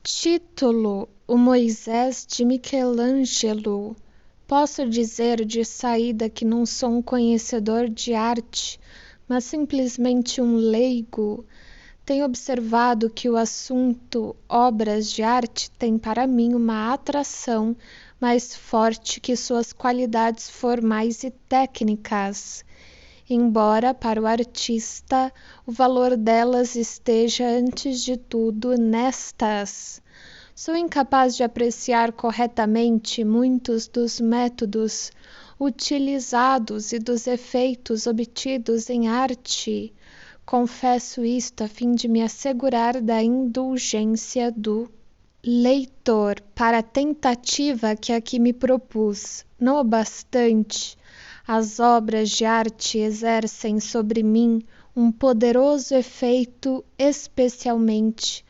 Título: O Moisés de Michelangelo. Posso dizer de saída que não sou um conhecedor de arte, mas simplesmente um leigo. Tenho observado que o assunto obras de arte tem para mim uma atração mais forte que suas qualidades formais e técnicas. Embora para o artista o valor delas esteja antes de tudo nestas. Sou incapaz de apreciar corretamente muitos dos métodos utilizados e dos efeitos obtidos em arte. Confesso isto a fim de me assegurar da indulgência do leitor para a tentativa que aqui me propus. Não obstante, as obras de arte exercem sobre mim um poderoso efeito, especialmente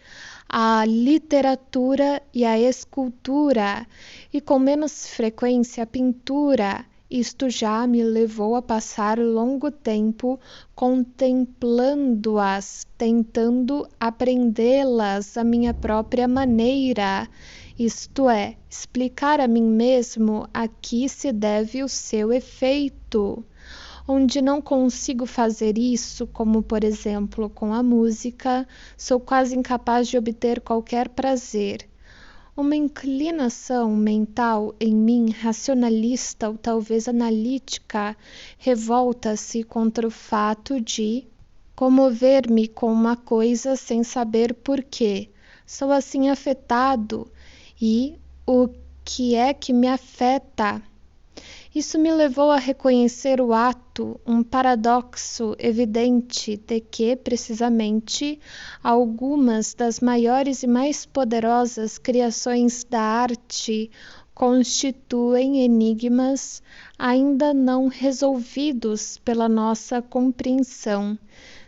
a literatura e a escultura, e com menos frequência a pintura. Isto já me levou a passar longo tempo contemplando-as, tentando aprendê-las à minha própria maneira, isto é, explicar a mim mesmo a que se deve o seu efeito. Onde não consigo fazer isso, como por exemplo com a música, sou quase incapaz de obter qualquer prazer. Uma inclinação mental em mim, racionalista ou talvez analítica, revolta-se contra o fato de comover-me com uma coisa sem saber por quê. Sou assim afetado. E o que é que me afeta? Isso me levou a reconhecer o ato, um paradoxo evidente de que, precisamente, algumas das maiores e mais poderosas criações da arte constituem enigmas ainda não resolvidos pela nossa compreensão.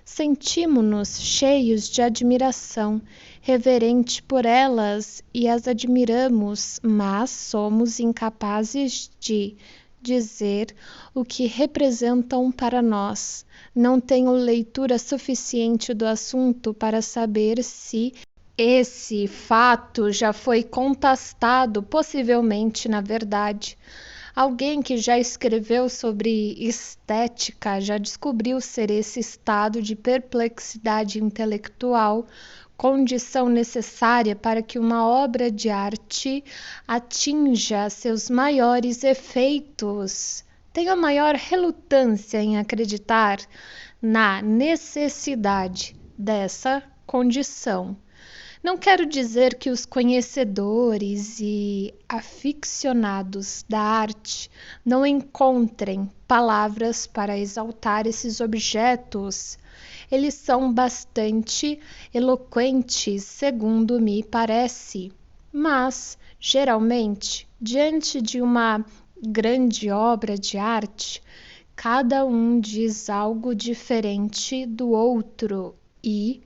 Sentimos-nos cheios de admiração reverente por elas e as admiramos, mas somos incapazes de dizer o que representam para nós. Não tenho leitura suficiente do assunto para saber se esse fato já foi contestado, possivelmente, na verdade. Alguém que já escreveu sobre estética já descobriu ser esse estado de perplexidade intelectual condição necessária para que uma obra de arte atinja seus maiores efeitos. Tenho a maior relutância em acreditar na necessidade dessa condição. Não quero dizer que os conhecedores e aficionados da arte não encontrem palavras para exaltar esses objetos. Eles são bastante eloquentes, segundo me parece. Mas, geralmente, diante de uma grande obra de arte, cada um diz algo diferente do outro e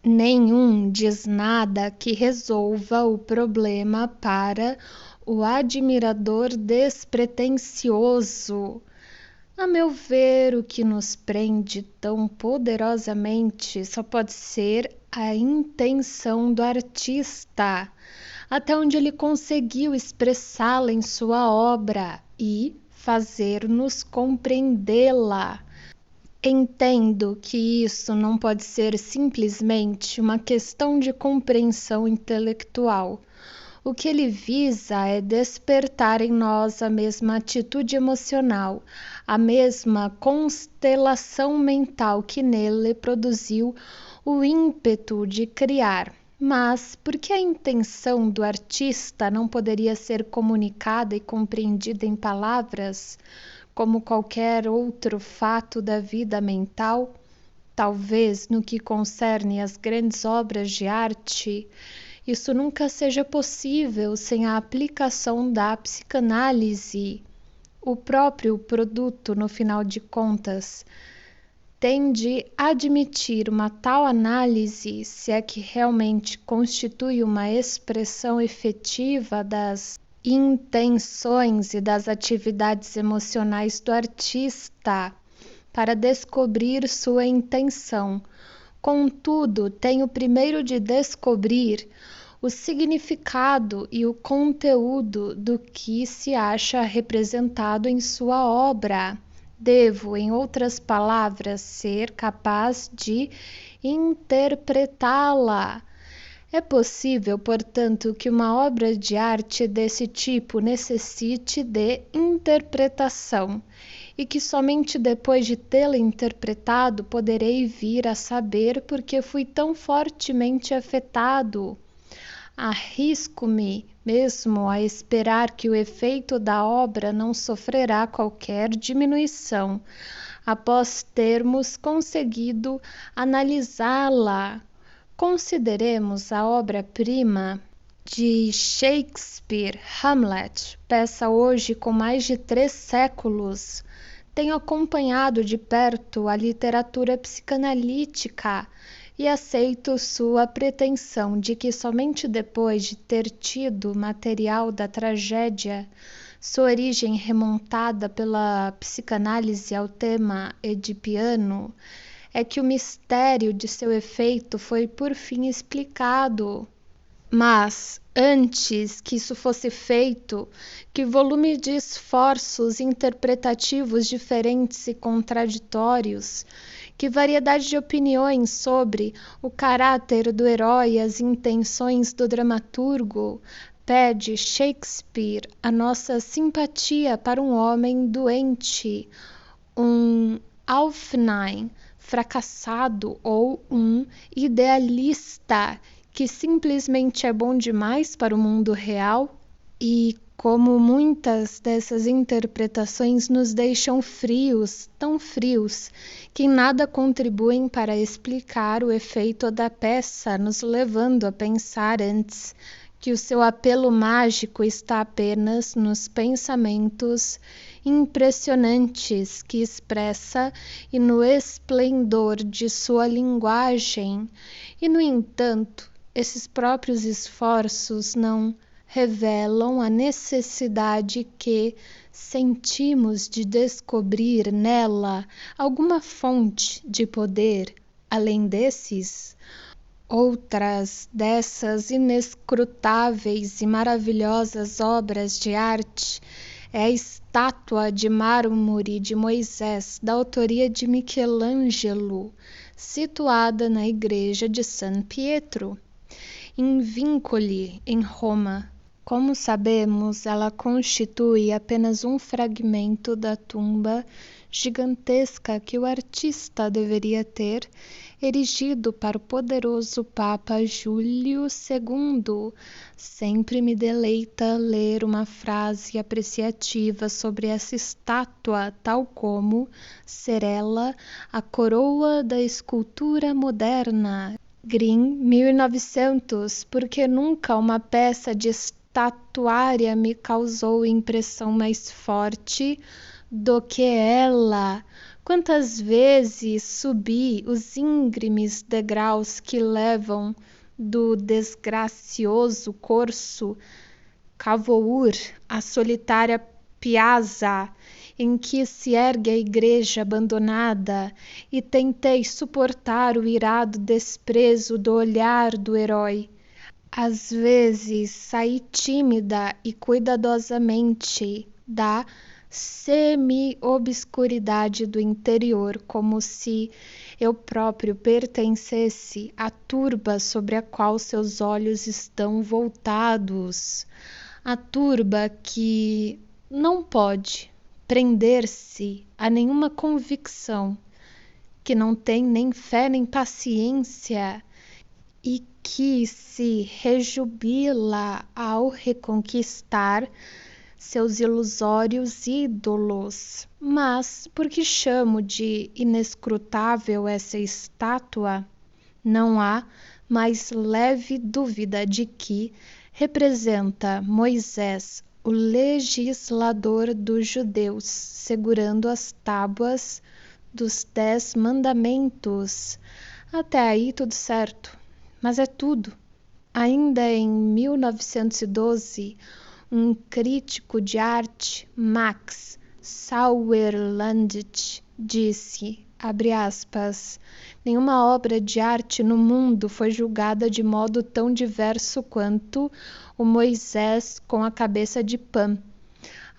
nenhum diz nada que resolva o problema para o admirador despretensioso. A meu ver, o que nos prende tão poderosamente só pode ser a intenção do artista, até onde ele conseguiu expressá-la em sua obra e fazer-nos compreendê-la. Entendo que isso não pode ser simplesmente uma questão de compreensão intelectual. O que ele visa é despertar em nós a mesma atitude emocional, a mesma constelação mental que nele produziu o ímpeto de criar. Mas por que a intenção do artista não poderia ser comunicada e compreendida em palavras, como qualquer outro fato da vida mental? Talvez no que concerne às grandes obras de arte, isso nunca seja possível sem a aplicação da psicanálise. O próprio produto, no final de contas, tem de admitir uma tal análise, se é que realmente constitui uma expressão efetiva das intenções e das atividades emocionais do artista, para descobrir sua intenção. Contudo, tenho primeiro de descobrir o significado e o conteúdo do que se acha representado em sua obra. Devo, em outras palavras, ser capaz de interpretá-la. É possível, portanto, que uma obra de arte desse tipo necessite de interpretação, e que somente depois de tê-la interpretado poderei vir a saber por que fui tão fortemente afetado. Arrisco-me mesmo a esperar que o efeito da obra não sofrerá qualquer diminuição após termos conseguido analisá-la. Consideremos a obra-prima de Shakespeare, Hamlet, peça hoje com mais de 3 séculos. Tenho acompanhado de perto a literatura psicanalítica e aceito sua pretensão de que somente depois de ter tido material da tragédia, sua origem remontada pela psicanálise ao tema edipiano, é que o mistério de seu efeito foi por fim explicado. Mas, antes que isso fosse feito, que volume de esforços interpretativos diferentes e contraditórios, que variedade de opiniões sobre o caráter do herói e as intenções do dramaturgo, pede Shakespeare a nossa simpatia para um homem doente, um Aufnein fracassado ou um idealista que simplesmente é bom demais para o mundo real? E como muitas dessas interpretações nos deixam frios, tão frios, que em nada contribuem para explicar o efeito da peça, nos levando a pensar antes que o seu apelo mágico está apenas nos pensamentos impressionantes que expressa e no esplendor de sua linguagem. E, no entanto, esses próprios esforços não revelam a necessidade que sentimos de descobrir nela alguma fonte de poder além desses. Outras dessas inescrutáveis e maravilhosas obras de arte é a estátua de mármore de Moisés, da autoria de Michelangelo, situada na igreja de San Pietro, em Vincoli, em Roma. Como sabemos, ela constitui apenas um fragmento da tumba gigantesca que o artista deveria ter erigido para o poderoso Papa Júlio II. Sempre me deleita ler uma frase apreciativa sobre essa estátua, tal como ser ela a coroa da escultura moderna. Green, 1900, porque nunca uma peça de estatuária me causou impressão mais forte do que ela. Quantas vezes subi os íngremes degraus que levam do desgracioso Corso Cavour à solitária piazza em que se ergue a igreja abandonada, e tentei suportar o irado desprezo do olhar do herói. Às vezes saí tímida e cuidadosamente da semi-obscuridade do interior, como se eu próprio pertencesse à turba sobre a qual seus olhos estão voltados. A turba que não pode prender-se a nenhuma convicção, que não tem nem fé nem paciência e que se rejubila ao reconquistar seus ilusórios ídolos. Mas por que chamo de inescrutável essa estátua? Não há mais leve dúvida de que representa Moisés, o legislador dos judeus, segurando as tábuas dos 10 mandamentos. Até aí tudo certo, mas é tudo. Ainda em 1912, um crítico de arte, Max Sauerlandt, disse, abre aspas, nenhuma obra de arte no mundo foi julgada de modo tão diverso quanto o Moisés com a cabeça de pã.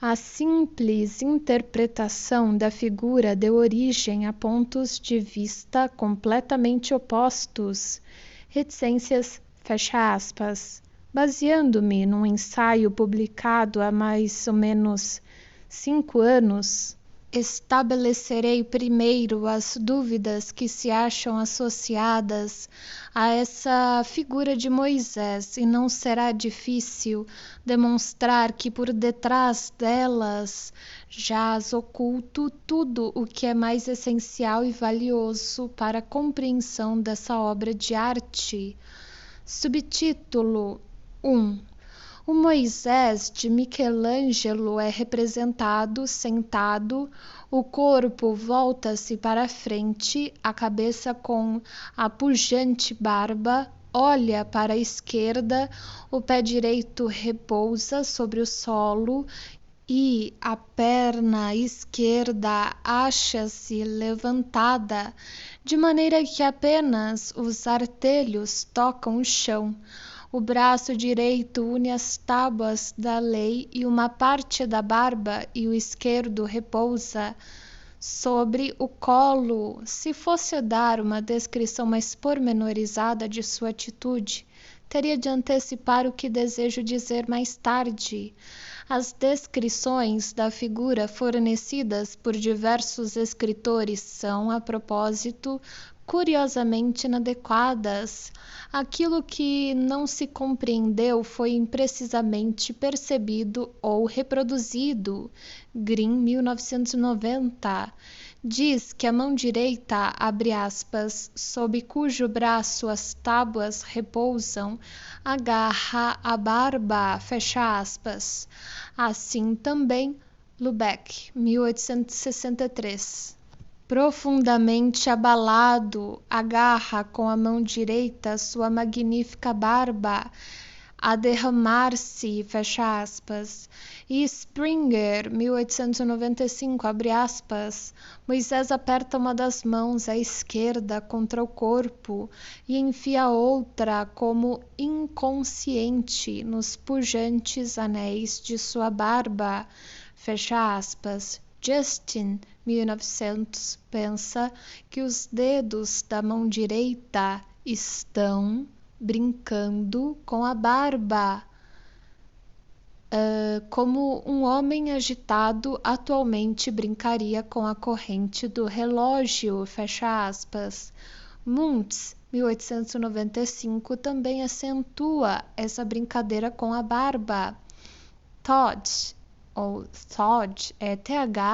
A simples interpretação da figura deu origem a pontos de vista completamente opostos. Reticências, fecha aspas. Baseando-me num ensaio publicado há mais ou menos 5 anos, estabelecerei primeiro as dúvidas que se acham associadas a essa figura de Moisés, e não será difícil demonstrar que por detrás delas jaz oculto tudo o que é mais essencial e valioso para a compreensão dessa obra de arte. Subtítulo 1. O Moisés de Michelangelo é representado sentado, o corpo volta-se para a frente, a cabeça com a pujante barba olha para a esquerda, o pé direito repousa sobre o solo e a perna esquerda acha-se levantada, de maneira que apenas os artelhos tocam o chão. O braço direito une as tábuas da lei e uma parte da barba, e o esquerdo repousa sobre o colo. Se fosse dar uma descrição mais pormenorizada de sua atitude, teria de antecipar o que desejo dizer mais tarde. As descrições da figura fornecidas por diversos escritores são, a propósito, curiosamente inadequadas. Aquilo que não se compreendeu foi imprecisamente percebido ou reproduzido. Green, 1990. Diz que a mão direita, abre aspas, sob cujo braço as tábuas repousam, agarra a barba, fecha aspas. Assim também, Lubeck, 1863. Profundamente abalado, agarra com a mão direita sua magnífica barba a derramar-se, fecha aspas. E Springer, 1895, abre aspas, Moisés aperta uma das mãos à esquerda contra o corpo e enfia a outra como inconsciente nos pujantes anéis de sua barba, fecha aspas. Justin, 1900, pensa que os dedos da mão direita estão brincando com a barba, como um homem agitado atualmente brincaria com a corrente do relógio, fecha aspas. Muntz, 1895, também acentua essa brincadeira com a barba. Todd, ou Todd, é T-H-O-D,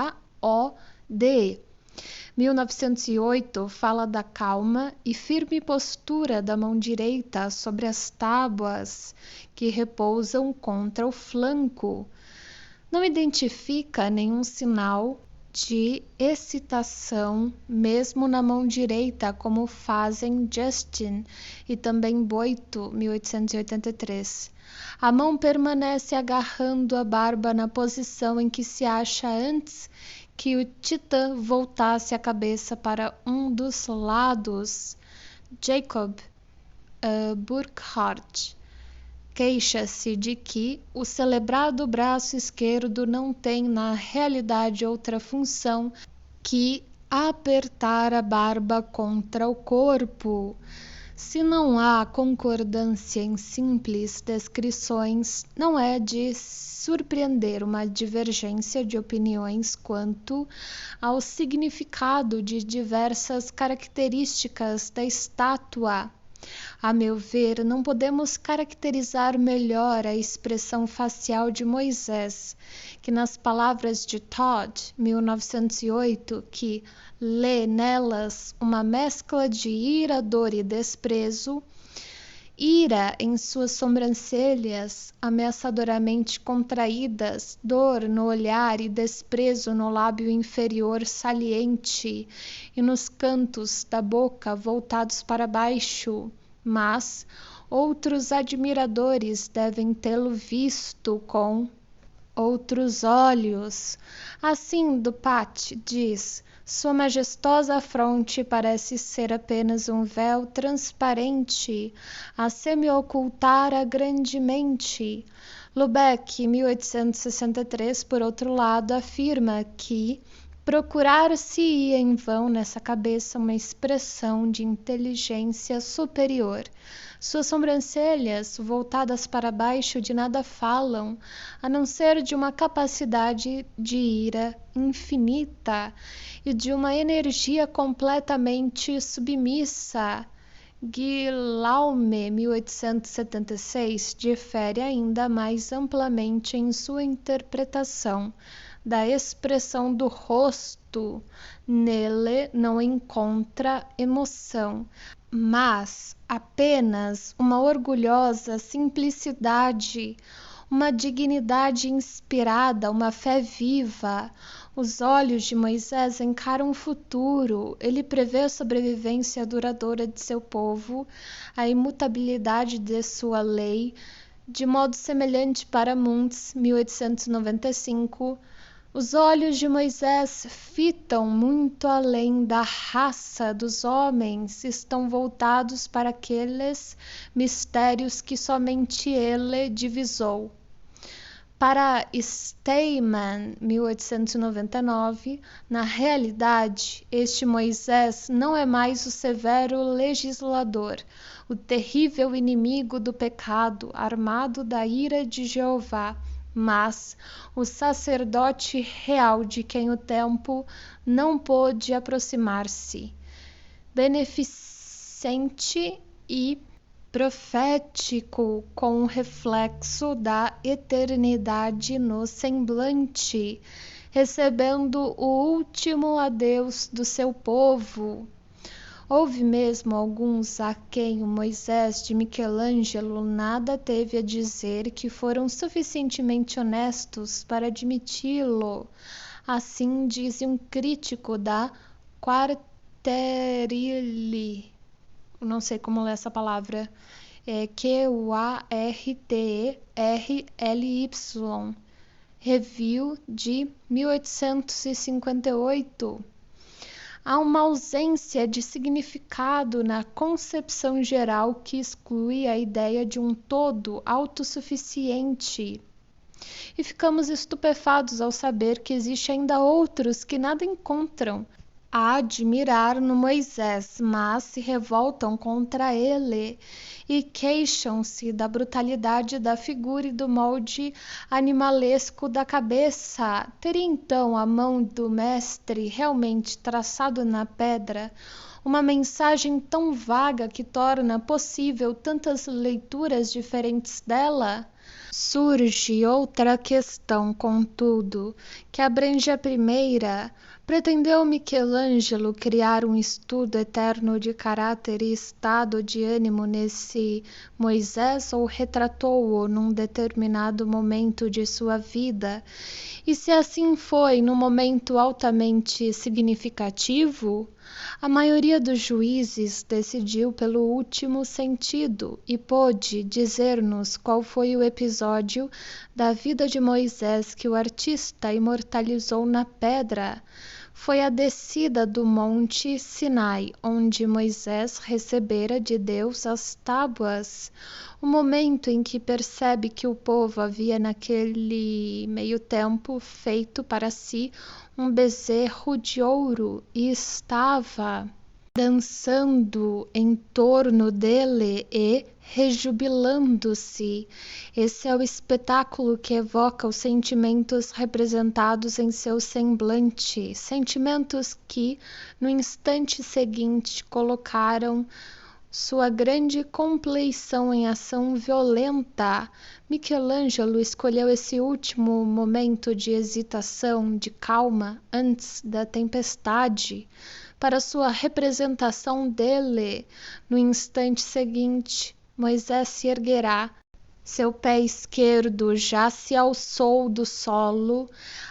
1908, fala da calma e firme postura da mão direita sobre as tábuas que repousam contra o flanco. Não identifica nenhum sinal de excitação, mesmo na mão direita, como fazem Justin e também Boito, 1883. A mão permanece agarrando a barba na posição em que se acha antes que o titã voltasse a cabeça para um dos lados. Jacob Burckhardt queixa-se de que o celebrado braço esquerdo não tem na realidade outra função que apertar a barba contra o corpo. Se não há concordância em simples descrições, não é de surpreender uma divergência de opiniões quanto ao significado de diversas características da estátua. A meu ver, não podemos caracterizar melhor a expressão facial de Moisés, que nas palavras de Todd, 1908, que lê nelas uma mescla de ira, dor e desprezo, ira em suas sobrancelhas ameaçadoramente contraídas, dor no olhar e desprezo no lábio inferior saliente e nos cantos da boca voltados para baixo, mas outros admiradores devem tê-lo visto com outros olhos. Assim, Dupat diz: sua majestosa fronte parece ser apenas um véu transparente a semi-ocultar a grande mente. Lubeck, 1863, por outro lado, afirma que procurar-se-ia em vão nessa cabeça uma expressão de inteligência superior. Suas sobrancelhas, voltadas para baixo, de nada falam, a não ser de uma capacidade de ira infinita e de uma energia completamente submissa. Guillaume, 1876, difere ainda mais amplamente em sua interpretação da expressão do rosto. Nele não encontra emoção, mas apenas uma orgulhosa simplicidade, uma dignidade inspirada, uma fé viva. Os olhos de Moisés encaram o futuro. Ele prevê a sobrevivência duradoura de seu povo, a imutabilidade de sua lei, de modo semelhante para Muntz, 1895. Os olhos de Moisés fitam muito além da raça dos homens, estão voltados para aqueles mistérios que somente ele divisou. Para Steinman, 1899, na realidade, este Moisés não é mais o severo legislador, o terrível inimigo do pecado, armado da ira de Jeová, mas o sacerdote real de quem o tempo não pôde aproximar-se, beneficente e profético, com o reflexo da eternidade no semblante, recebendo o último adeus do seu povo. Houve mesmo alguns a quem o Moisés de Michelangelo nada teve a dizer que foram suficientemente honestos para admiti-lo. Assim diz um crítico da Quarterly, não sei como ler essa palavra, Quarterly, Review de 1858. Há uma ausência de significado na concepção geral que exclui a ideia de um todo autossuficiente. E ficamos estupefatos ao saber que existe ainda outros que nada encontram a admirar no Moisés, mas se revoltam contra ele e queixam-se da brutalidade da figura e do molde animalesco da cabeça. Teria então a mão do mestre realmente traçado na pedra uma mensagem tão vaga que torna possível tantas leituras diferentes dela? Surge outra questão, contudo, que abrange a primeira. Pretendeu Michelangelo criar um estudo eterno de caráter e estado de ânimo nesse Moisés ou retratou-o num determinado momento de sua vida? E se assim foi, num momento altamente significativo? A maioria dos juízes decidiu pelo último sentido e pôde dizer-nos qual foi o episódio da vida de Moisés que o artista imortalizou na pedra. Foi a descida do Monte Sinai, onde Moisés recebera de Deus as tábuas. O momento em que percebe que o povo havia naquele meio tempo feito para si um bezerro de ouro e estava dançando em torno dele e rejubilando-se. Esse é o espetáculo que evoca os sentimentos representados em seu semblante, sentimentos que, no instante seguinte, colocaram sua grande compleição em ação violenta. Michelangelo escolheu esse último momento de hesitação, de calma, antes da tempestade, para sua representação dele. No instante seguinte, Moisés se erguerá, seu pé esquerdo já se alçou do solo,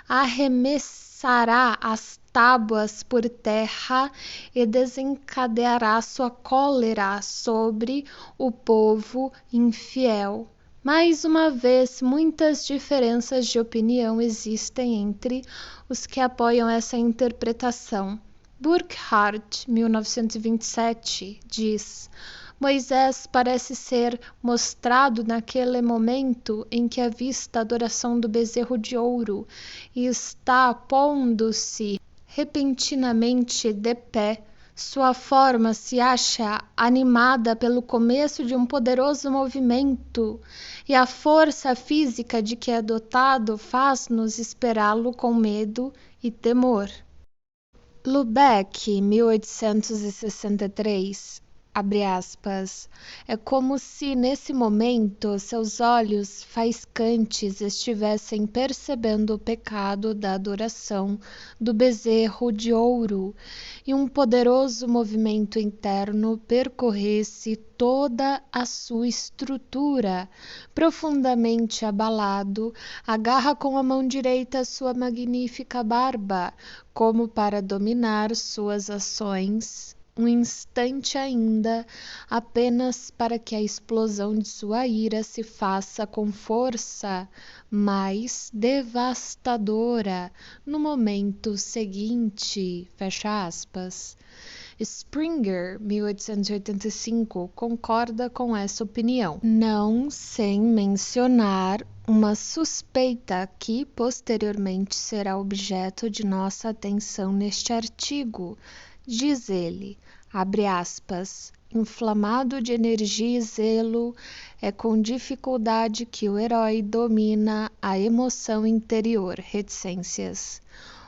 arremessará as tábuas por terra e desencadeará sua cólera sobre o povo infiel. Mais uma vez, muitas diferenças de opinião existem entre os que apoiam essa interpretação. Burckhardt, 1927, diz: Moisés parece ser mostrado naquele momento em que avista a adoração do bezerro de ouro e está pondo-se repentinamente de pé. Sua forma se acha animada pelo começo de um poderoso movimento, e a força física de que é dotado faz-nos esperá-lo com medo e temor. Lubeck, 1863, abre aspas, é como se nesse momento seus olhos faiscantes estivessem percebendo o pecado da adoração do bezerro de ouro e um poderoso movimento interno percorresse toda a sua estrutura. Profundamente abalado, agarra com a mão direita sua magnífica barba, como para dominar suas ações um instante ainda, apenas para que a explosão de sua ira se faça com força mais devastadora no momento seguinte. Fecha aspas. Springer, 1885, concorda com essa opinião, não sem mencionar uma suspeita que posteriormente será objeto de nossa atenção neste artigo. Diz ele, abre aspas, inflamado de energia e zelo, é com dificuldade que o herói domina a emoção interior, reticências.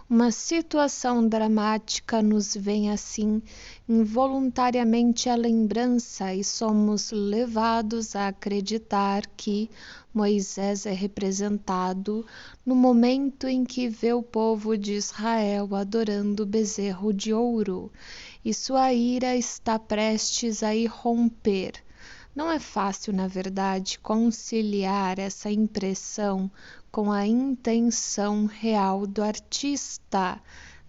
Uma situação dramática nos vem assim involuntariamente à lembrança e somos levados a acreditar que Moisés é representado no momento em que vê o povo de Israel adorando o bezerro de ouro e sua ira está prestes a irromper. Não é fácil, na verdade, conciliar essa impressão com a intenção real do artista,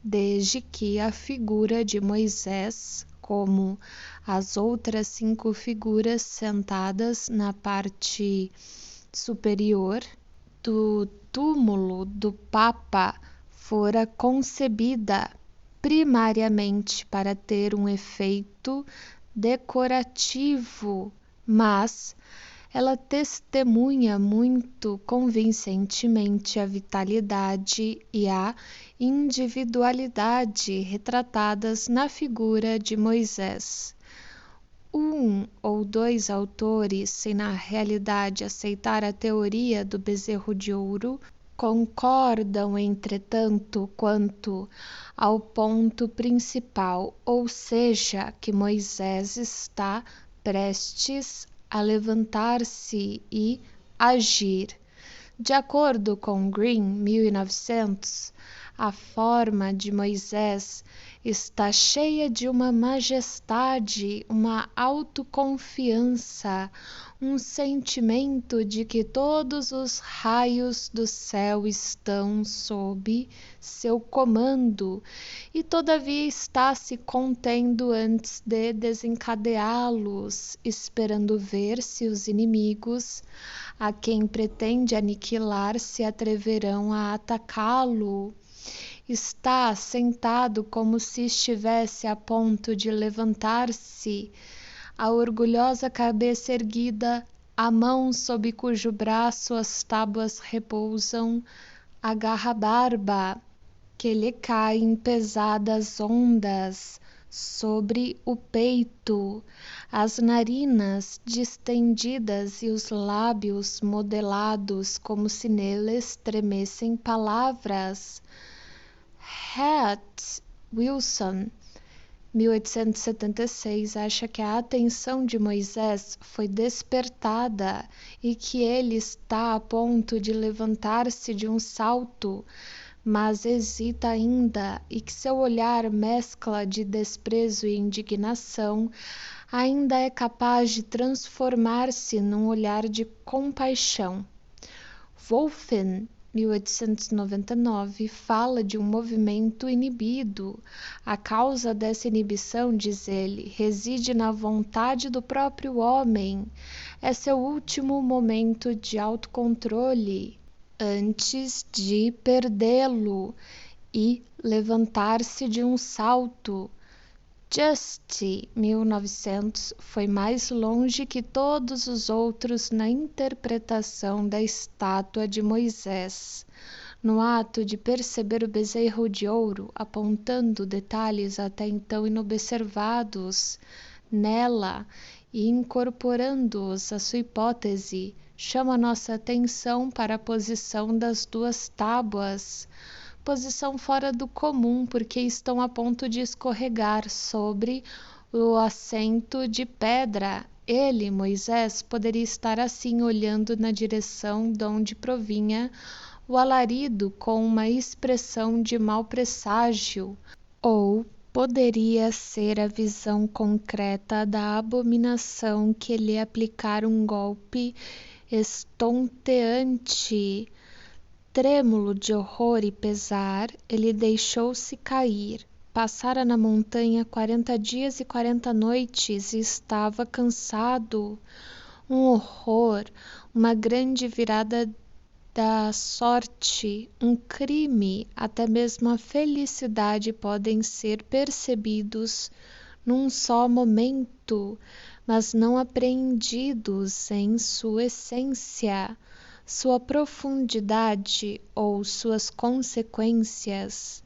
desde que a figura de Moisés, como as outras 5 figuras sentadas na parte superior do túmulo do Papa, fora concebida primariamente para ter um efeito decorativo, mas ela testemunha muito convincentemente a vitalidade e a individualidade retratadas na figura de Moisés. Um ou dois autores, sem na realidade aceitar a teoria do bezerro de ouro, concordam, entretanto, quanto ao ponto principal, ou seja, que Moisés está prestes a levantar-se e agir. De acordo com Green, 1900, a forma de Moisés está cheia de uma majestade, uma autoconfiança, um sentimento de que todos os raios do céu estão sob seu comando e todavia está se contendo antes de desencadeá-los, esperando ver se os inimigos a quem pretende aniquilar se atreverão a atacá-lo. Está sentado como se estivesse a ponto de levantar-se, a orgulhosa cabeça erguida, a mão sob cujo braço as tábuas repousam, agarra a barba, que lhe cai em pesadas ondas sobre o peito, as narinas distendidas e os lábios modelados como se neles tremessem palavras. Hat Wilson, 1876, acha que a atenção de Moisés foi despertada e que ele está a ponto de levantar-se de um salto, mas hesita ainda e que seu olhar mescla de desprezo e indignação, ainda é capaz de transformar-se num olhar de compaixão. Wolffen, 1899, fala de um movimento inibido. A causa dessa inibição, diz ele, reside na vontade do próprio homem. É seu último momento de autocontrole antes de perdê-lo e levantar-se de um salto. Just 1900 foi mais longe que todos os outros na interpretação da estátua de Moisés. No ato de perceber o bezerro de ouro, apontando detalhes até então inobservados nela e incorporando-os à sua hipótese, chama nossa atenção para a posição das duas tábuas. Posição fora do comum, porque estão a ponto de escorregar sobre o assento de pedra. Ele, Moisés, poderia estar assim olhando na direção de onde provinha o alarido com uma expressão de mau presságio, ou poderia ser a visão concreta da abominação que lhe aplicara um golpe estonteante. Trêmulo de horror e pesar, ele deixou-se cair. Passara na montanha 40 dias e 40 noites e estava cansado. Um horror, uma grande virada da sorte, um crime, até mesmo a felicidade podem ser percebidos num só momento, mas não apreendidos em sua essência, sua profundidade ou suas consequências.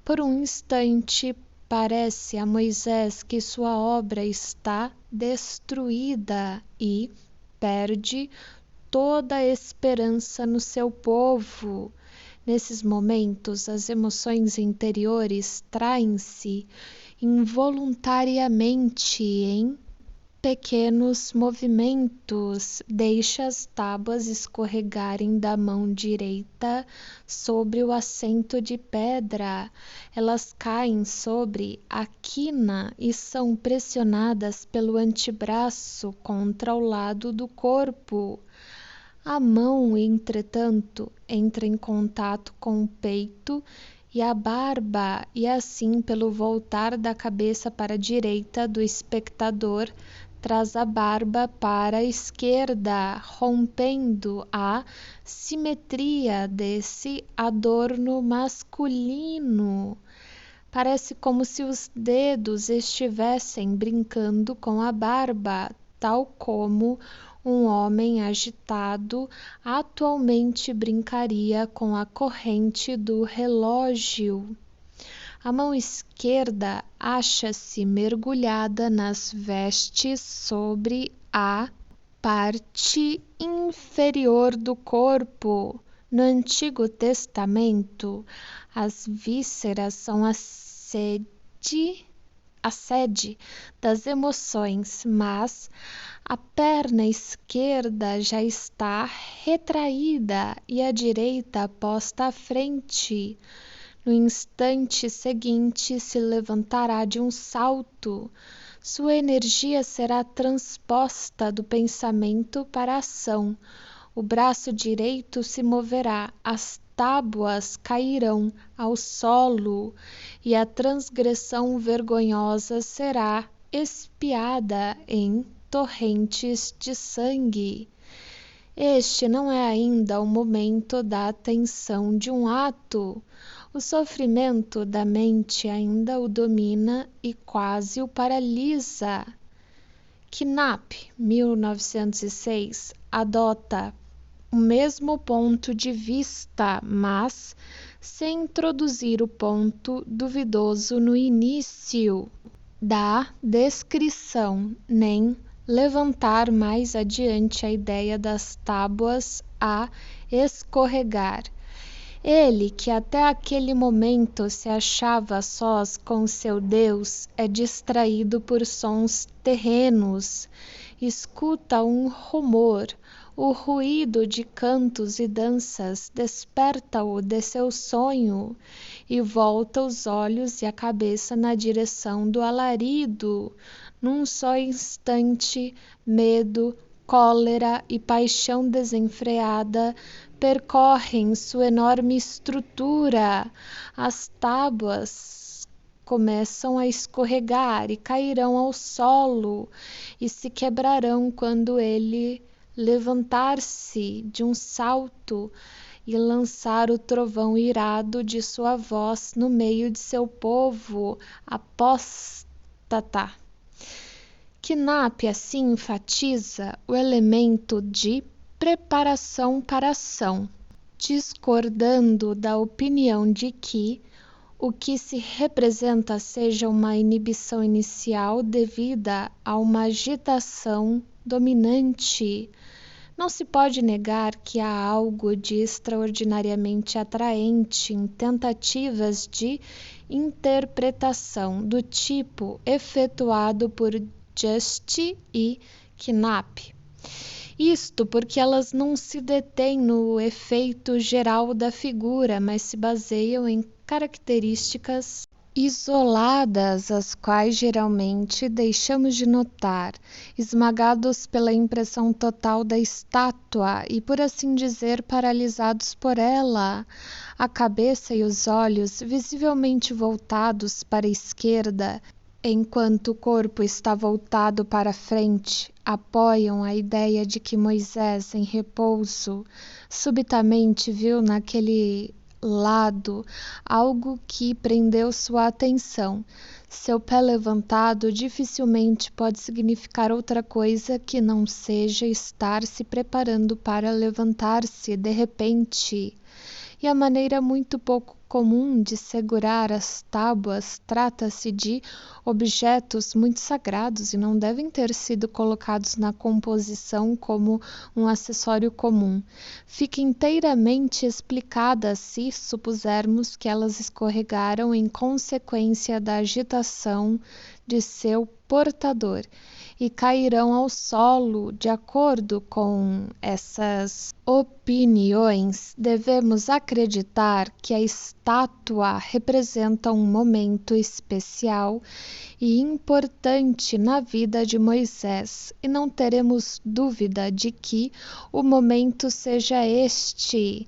Por um instante parece a Moisés que sua obra está destruída e perde toda a esperança no seu povo. Nesses momentos, as emoções interiores traem-se involuntariamente em pequenos movimentos, deixa as tábuas escorregarem da mão direita sobre o assento de pedra. Elas caem sobre a quina e são pressionadas pelo antebraço contra o lado do corpo. A mão, entretanto, entra em contato com o peito e a barba, e assim, pelo voltar da cabeça para a direita do espectador, traz a barba para a esquerda, rompendo a simetria desse adorno masculino. Parece como se os dedos estivessem brincando com a barba, tal como um homem agitado atualmente brincaria com a corrente do relógio. A mão esquerda acha-se mergulhada nas vestes sobre a parte inferior do corpo. No Antigo Testamento, as vísceras são a sede das emoções, mas a perna esquerda já está retraída e a direita posta à frente. No instante seguinte se levantará de um salto. Sua energia será transposta do pensamento para a ação. O braço direito se moverá, as tábuas cairão ao solo e a transgressão vergonhosa será expiada em torrentes de sangue. Este não é ainda o momento da atenção de um ato. O sofrimento da mente ainda o domina e quase o paralisa. Knapp, 1906, adota o mesmo ponto de vista, mas sem introduzir o ponto duvidoso no início da descrição, nem levantar mais adiante a ideia das tábuas a escorregar. Ele, que até aquele momento se achava a sós com seu Deus, é distraído por sons terrenos, escuta um rumor, o ruído de cantos e danças desperta-o de seu sonho e volta os olhos e a cabeça na direção do alarido. Num só instante, medo, cólera e paixão desenfreada percorrem sua enorme estrutura. As tábuas começam a escorregar e cairão ao solo e se quebrarão quando ele levantar-se de um salto e lançar o trovão irado de sua voz no meio de seu povo apóstata. Knapp assim enfatiza o elemento de preparação para a ação, discordando da opinião de que o que se representa seja uma inibição inicial devida a uma agitação dominante. Não se pode negar que há algo de extraordinariamente atraente em tentativas de interpretação do tipo efetuado por Just e Knapp. Isto porque elas não se detêm no efeito geral da figura, mas se baseiam em características isoladas, as quais geralmente deixamos de notar, esmagados pela impressão total da estátua e, por assim dizer, paralisados por ela. A cabeça e os olhos, visivelmente voltados para a esquerda, enquanto o corpo está voltado para a frente, apoiam a ideia de que Moisés, em repouso, subitamente viu naquele lado algo que prendeu sua atenção. Seu pé levantado dificilmente pode significar outra coisa que não seja estar se preparando para levantar-se de repente. E a maneira muito pouco comum de segurar as tábuas trata-se de objetos muito sagrados e não devem ter sido colocados na composição como um acessório comum. Fica inteiramente explicada se supusermos que elas escorregaram em consequência da agitação de seu portador e cairão ao solo. De acordo com essas opiniões, devemos acreditar que a estátua representa um momento especial e importante na vida de Moisés, e não teremos dúvida de que o momento seja este.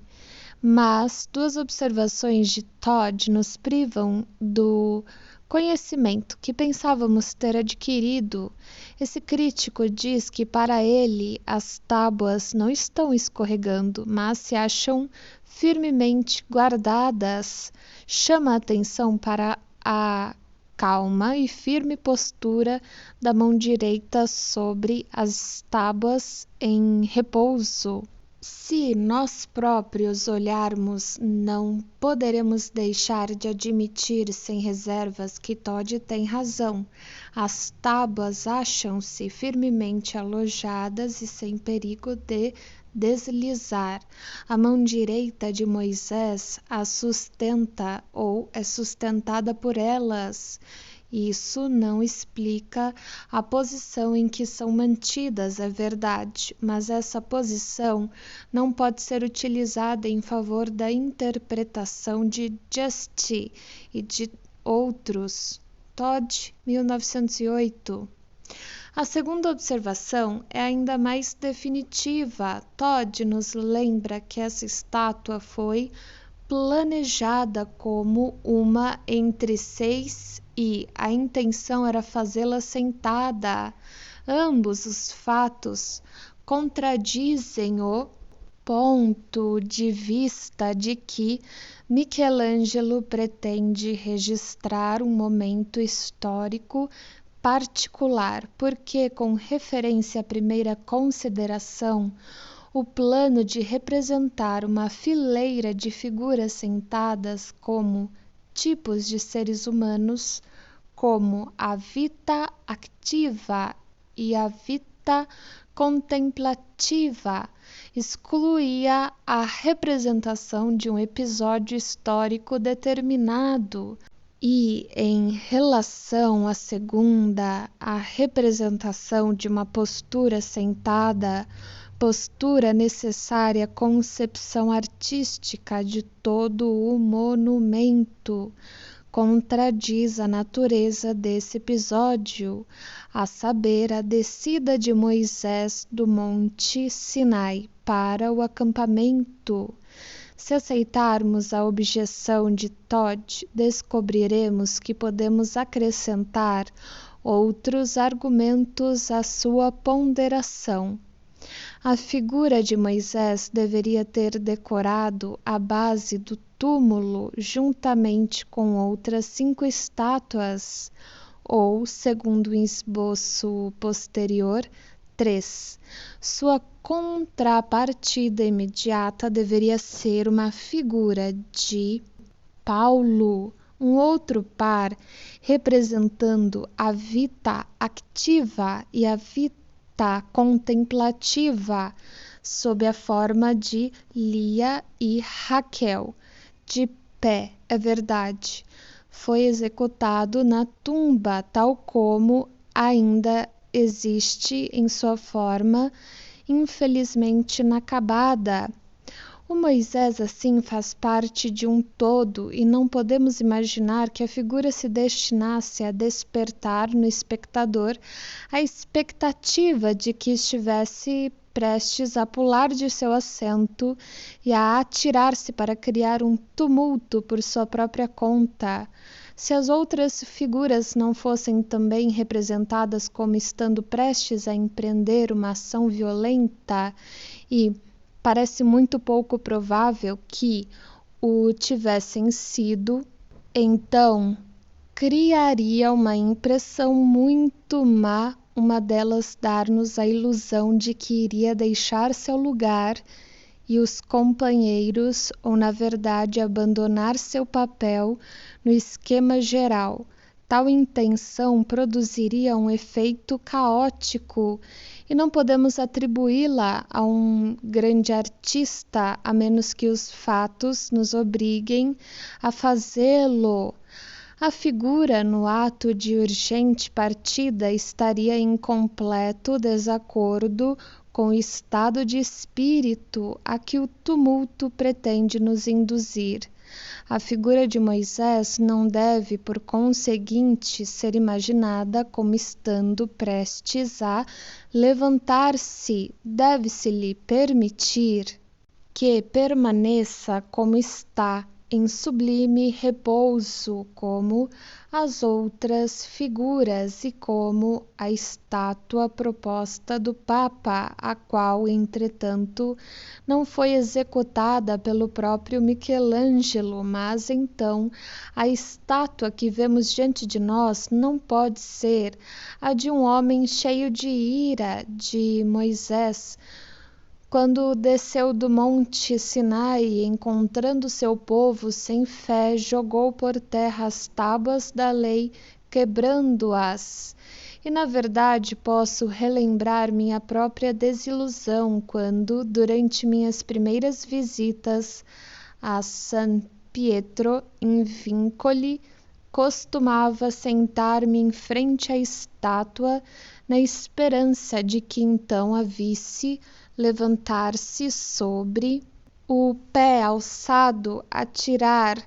Mas duas observações de Todd nos privam do conhecimento que pensávamos ter adquirido. Esse crítico diz que para ele as tábuas não estão escorregando, mas se acham firmemente guardadas. Chama a atenção para a calma e firme postura da mão direita sobre as tábuas em repouso. Se nós próprios olharmos, não poderemos deixar de admitir sem reservas que Todd tem razão. As tábuas acham-se firmemente alojadas e sem perigo de deslizar. A mão direita de Moisés as sustenta ou é sustentada por elas. Isso não explica a posição em que são mantidas, é verdade, mas essa posição não pode ser utilizada em favor da interpretação de Just e de outros. Todd, 1908. A segunda observação é ainda mais definitiva. Todd nos lembra que essa estátua foi planejada como uma entre 6 e a intenção era fazê-la sentada. Ambos os fatos contradizem o ponto de vista de que Michelangelo pretende registrar um momento histórico particular, porque, com referência à primeira consideração, o plano de representar uma fileira de figuras sentadas como tipos de seres humanos, como a vita activa e a vita contemplativa, excluía a representação de um episódio histórico determinado. E, em relação à segunda, a representação de uma postura sentada, postura necessária à concepção artística de todo o monumento, contradiz a natureza desse episódio, a saber, a descida de Moisés do Monte Sinai para o acampamento. Se aceitarmos a objeção de Todd, descobriremos que podemos acrescentar outros argumentos à sua ponderação. A figura de Moisés deveria ter decorado a base do túmulo juntamente com outras 5 estátuas, ou, segundo o esboço posterior, 3. Sua contrapartida imediata deveria ser uma figura de Paulo, um outro par representando a vita activa e a vita contemplativa, sob a forma de Lia e Raquel. De pé, é verdade. Foi executado na tumba, tal como ainda existe em sua forma, infelizmente inacabada. O Moisés, assim, faz parte de um todo e não podemos imaginar que a figura se destinasse a despertar no espectador a expectativa de que estivesse prestes a pular de seu assento e a atirar-se para criar um tumulto por sua própria conta. Se as outras figuras não fossem também representadas como estando prestes a empreender uma ação violenta e parece muito pouco provável que o tivessem sido, então criaria uma impressão muito má, uma delas dar-nos a ilusão de que iria deixar seu lugar e os companheiros, ou na verdade abandonar seu papel no esquema geral. Tal intenção produziria um efeito caótico e não podemos atribuí-la a um grande artista, a menos que os fatos nos obriguem a fazê-lo. A figura, no ato de urgente partida, estaria em completo desacordo com o estado de espírito a que o tumulto pretende nos induzir. A figura de Moisés não deve, por conseguinte, ser imaginada como estando prestes a levantar-se. Deve-se-lhe permitir que permaneça como está, em sublime repouso, como as outras figuras e como a estátua proposta do Papa, a qual, entretanto, não foi executada pelo próprio Michelangelo, mas então a estátua que vemos diante de nós não pode ser a de um homem cheio de ira, de Moisés, quando desceu do monte Sinai, encontrando seu povo sem fé, jogou por terra as tábuas da lei, quebrando-as. E na verdade posso relembrar minha própria desilusão quando, durante minhas primeiras visitas a San Pietro in Vincoli, costumava sentar-me em frente à estátua na esperança de que então a visse levantar-se sobre o pé alçado, atirar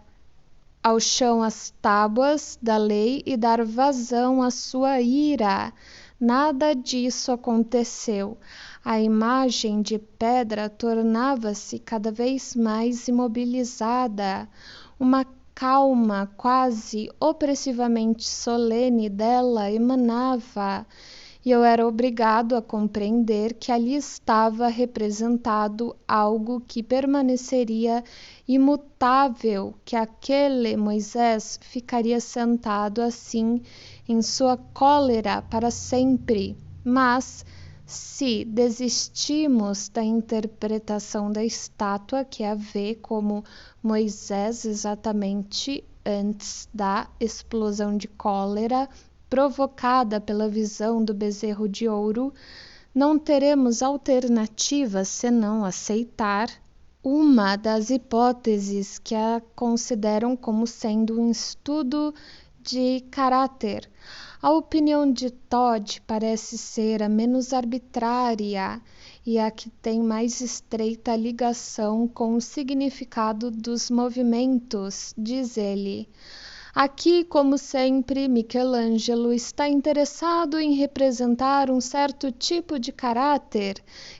ao chão as tábuas da lei e dar vazão à sua ira. Nada disso aconteceu. A imagem de pedra tornava-se cada vez mais imobilizada. Uma calma quase opressivamente solene dela emanava, e eu era obrigado a compreender que ali estava representado algo que permaneceria imutável, que aquele Moisés ficaria sentado assim em sua cólera para sempre. Mas, se desistimos da interpretação da estátua, que a vê como Moisés exatamente antes da explosão de cólera provocada pela visão do bezerro de ouro, não teremos alternativa senão aceitar uma das hipóteses que a consideram como sendo um estudo de caráter. A opinião de Todd parece ser a menos arbitrária e a que tem mais estreita ligação com o significado dos movimentos, diz ele. Aqui, como sempre, Michelangelo está interessado em representar um certo tipo de caráter.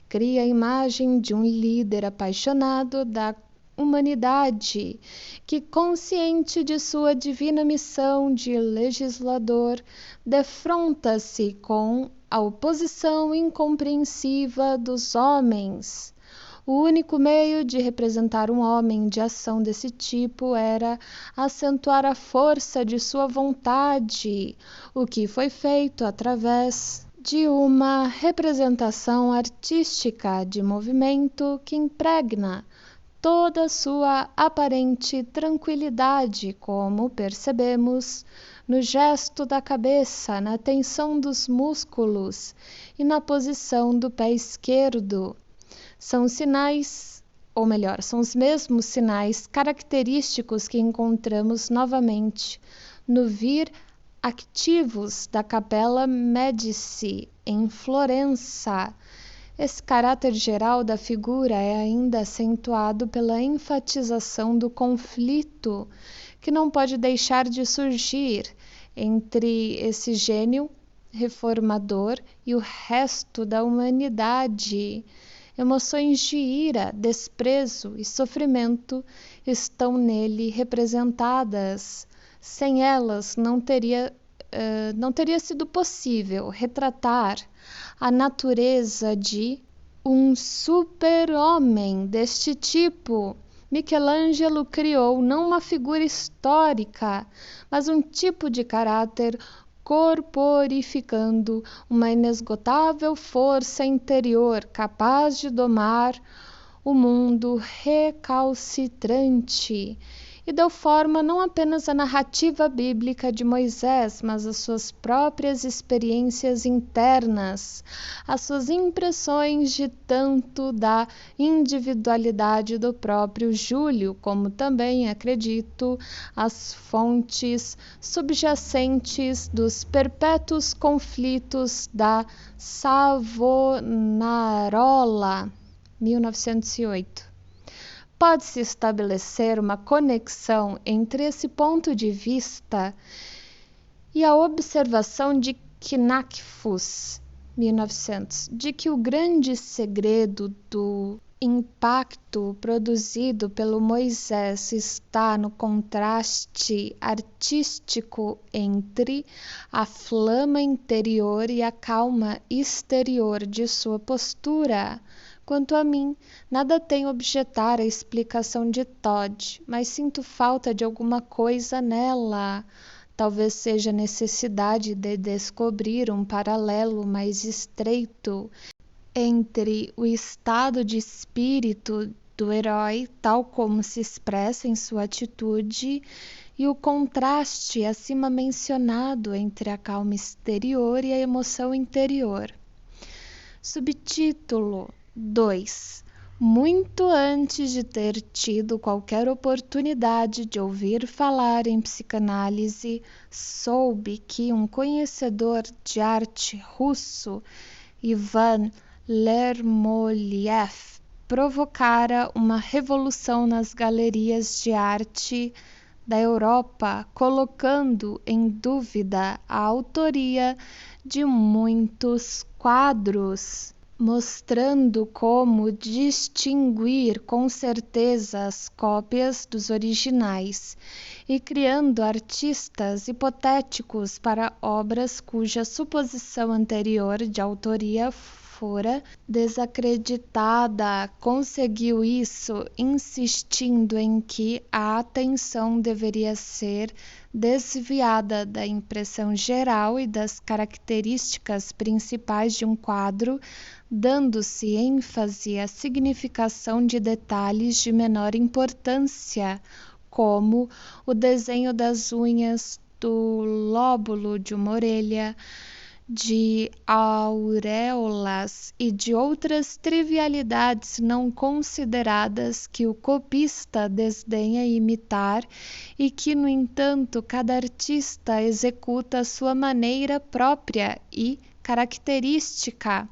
Cria a imagem de um líder apaixonado da humanidade, que, consciente de sua divina missão de legislador, defronta-se com a oposição incompreensiva dos homens. O único meio de representar um homem de ação desse tipo era acentuar a força de sua vontade, o que foi feito através de uma representação artística de movimento que impregna toda sua aparente tranquilidade, como percebemos no gesto da cabeça, na tensão dos músculos e na posição do pé esquerdo. São sinais, ou melhor, são os mesmos sinais característicos que encontramos novamente no Vir Activus da Capella Medici, em Florença. Esse caráter geral da figura é ainda acentuado pela enfatização do conflito que não pode deixar de surgir entre esse gênio reformador e o resto da humanidade. Emoções de ira, desprezo e sofrimento estão nele representadas. Sem elas, não teria sido possível retratar a natureza de um super-homem deste tipo. Michelangelo criou não uma figura histórica, mas um tipo de caráter corporificando uma inesgotável força interior capaz de domar o mundo recalcitrante, e deu forma não apenas à narrativa bíblica de Moisés, mas às suas próprias experiências internas, às suas impressões de tanto da individualidade do próprio Júlio, como também, acredito, as fontes subjacentes dos perpétuos conflitos da Savonarola, 1908. Pode-se estabelecer uma conexão entre esse ponto de vista e a observação de Knackfuss, 1900, de que o grande segredo do impacto produzido pelo Moisés está no contraste artístico entre a flama interior e a calma exterior de sua postura. Quanto a mim, nada tenho a objetar à explicação de Todd, mas sinto falta de alguma coisa nela. Talvez seja a necessidade de descobrir um paralelo mais estreito entre o estado de espírito do herói, tal como se expressa em sua atitude, e o contraste acima mencionado entre a calma exterior e a emoção interior. Subtítulo 2. Muito antes de ter tido qualquer oportunidade de ouvir falar em psicanálise, soube que um conhecedor de arte russo, Ivan Lermoliev, provocara uma revolução nas galerias de arte da Europa, colocando em dúvida a autoria de muitos quadros, mostrando como distinguir com certeza as cópias dos originais e criando artistas hipotéticos para obras cuja suposição anterior de autoria fora desacreditada. Conseguiu isso insistindo em que a atenção deveria ser desviada da impressão geral e das características principais de um quadro, dando-se ênfase à significação de detalhes de menor importância, como o desenho das unhas do lóbulo de uma orelha, de auréolas e de outras trivialidades não consideradas que o copista desdenha imitar e que, no entanto, cada artista executa à sua maneira própria e característica.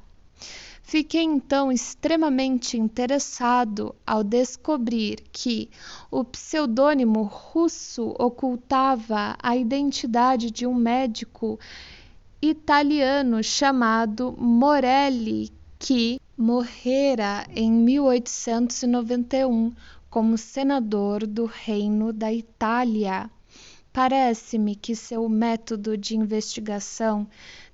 Fiquei então extremamente interessado ao descobrir que o pseudônimo russo ocultava a identidade de um médico italiano chamado Morelli, que morrera em 1891 como senador do Reino da Itália. Parece-me que seu método de investigação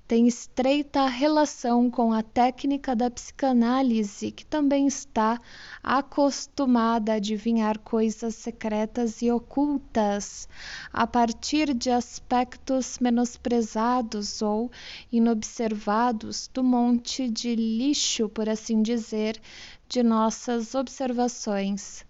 tem estreita relação com a técnica da psicanálise, que também está acostumada a adivinhar coisas secretas e ocultas a partir de aspectos menosprezados ou inobservados do monte de lixo, por assim dizer, de nossas observações.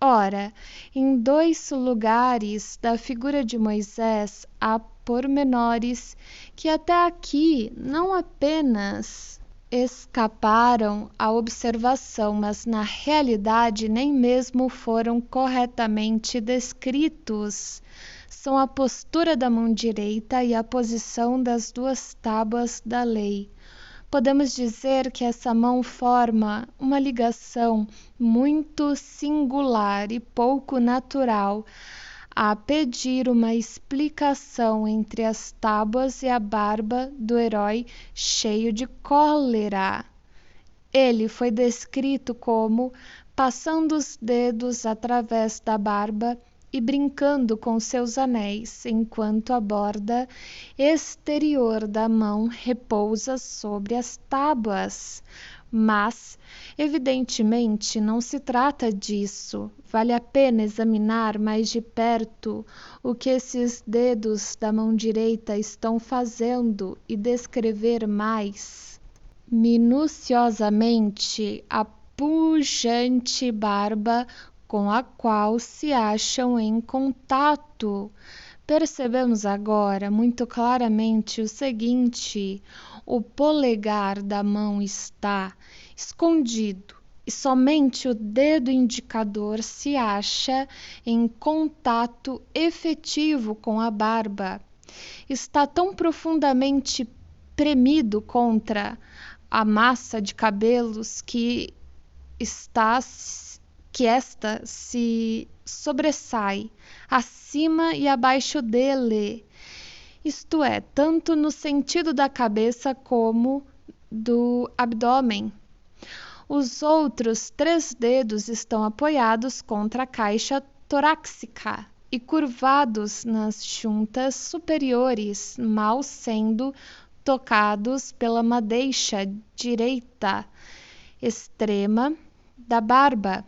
Ora, em 2 lugares da figura de Moisés há pormenores que até aqui não apenas escaparam à observação, mas na realidade nem mesmo foram corretamente descritos. São a postura da mão direita e a posição das 2 tábuas da lei. Podemos dizer que essa mão forma uma ligação muito singular e pouco natural a pedir uma explicação entre as tábuas e a barba do herói cheio de cólera. Ele foi descrito como passando os dedos através da barba e brincando com seus anéis, enquanto a borda exterior da mão repousa sobre as tábuas. Mas, evidentemente, não se trata disso. Vale a pena examinar mais de perto o que esses dedos da mão direita estão fazendo e descrever mais minuciosamente a pujante barba com a qual se acham em contato. Percebemos agora muito claramente o seguinte: o polegar da mão está escondido e somente o dedo indicador se acha em contato efetivo com a barba. Está tão profundamente premido contra a massa de cabelos que esta se sobressai acima e abaixo dele, isto é, tanto no sentido da cabeça como do abdômen. Os outros 3 dedos estão apoiados contra a caixa torácica e curvados nas juntas superiores, mal sendo tocados pela madeixa direita extrema da barba,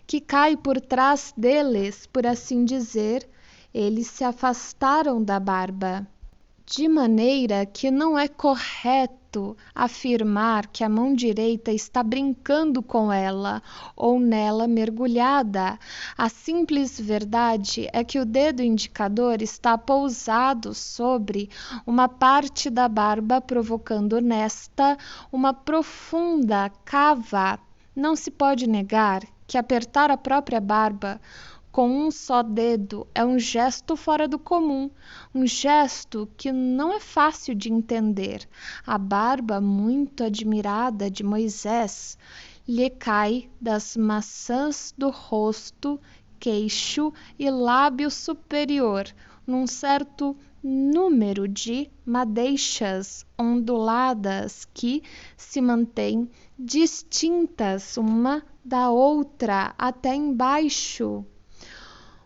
que cai por trás deles, por assim dizer. Eles se afastaram da barba, de maneira que não é correto afirmar que a mão direita está brincando com ela ou nela mergulhada. A simples verdade é que o dedo indicador está pousado sobre uma parte da barba, provocando nesta uma profunda cava. Não se pode negar que apertar a própria barba com um só dedo é um gesto fora do comum, um gesto que não é fácil de entender. A barba muito admirada de Moisés lhe cai das maçãs do rosto, queixo e lábio superior, num certo número de madeixas onduladas que se mantêm distintas uma da outra até embaixo.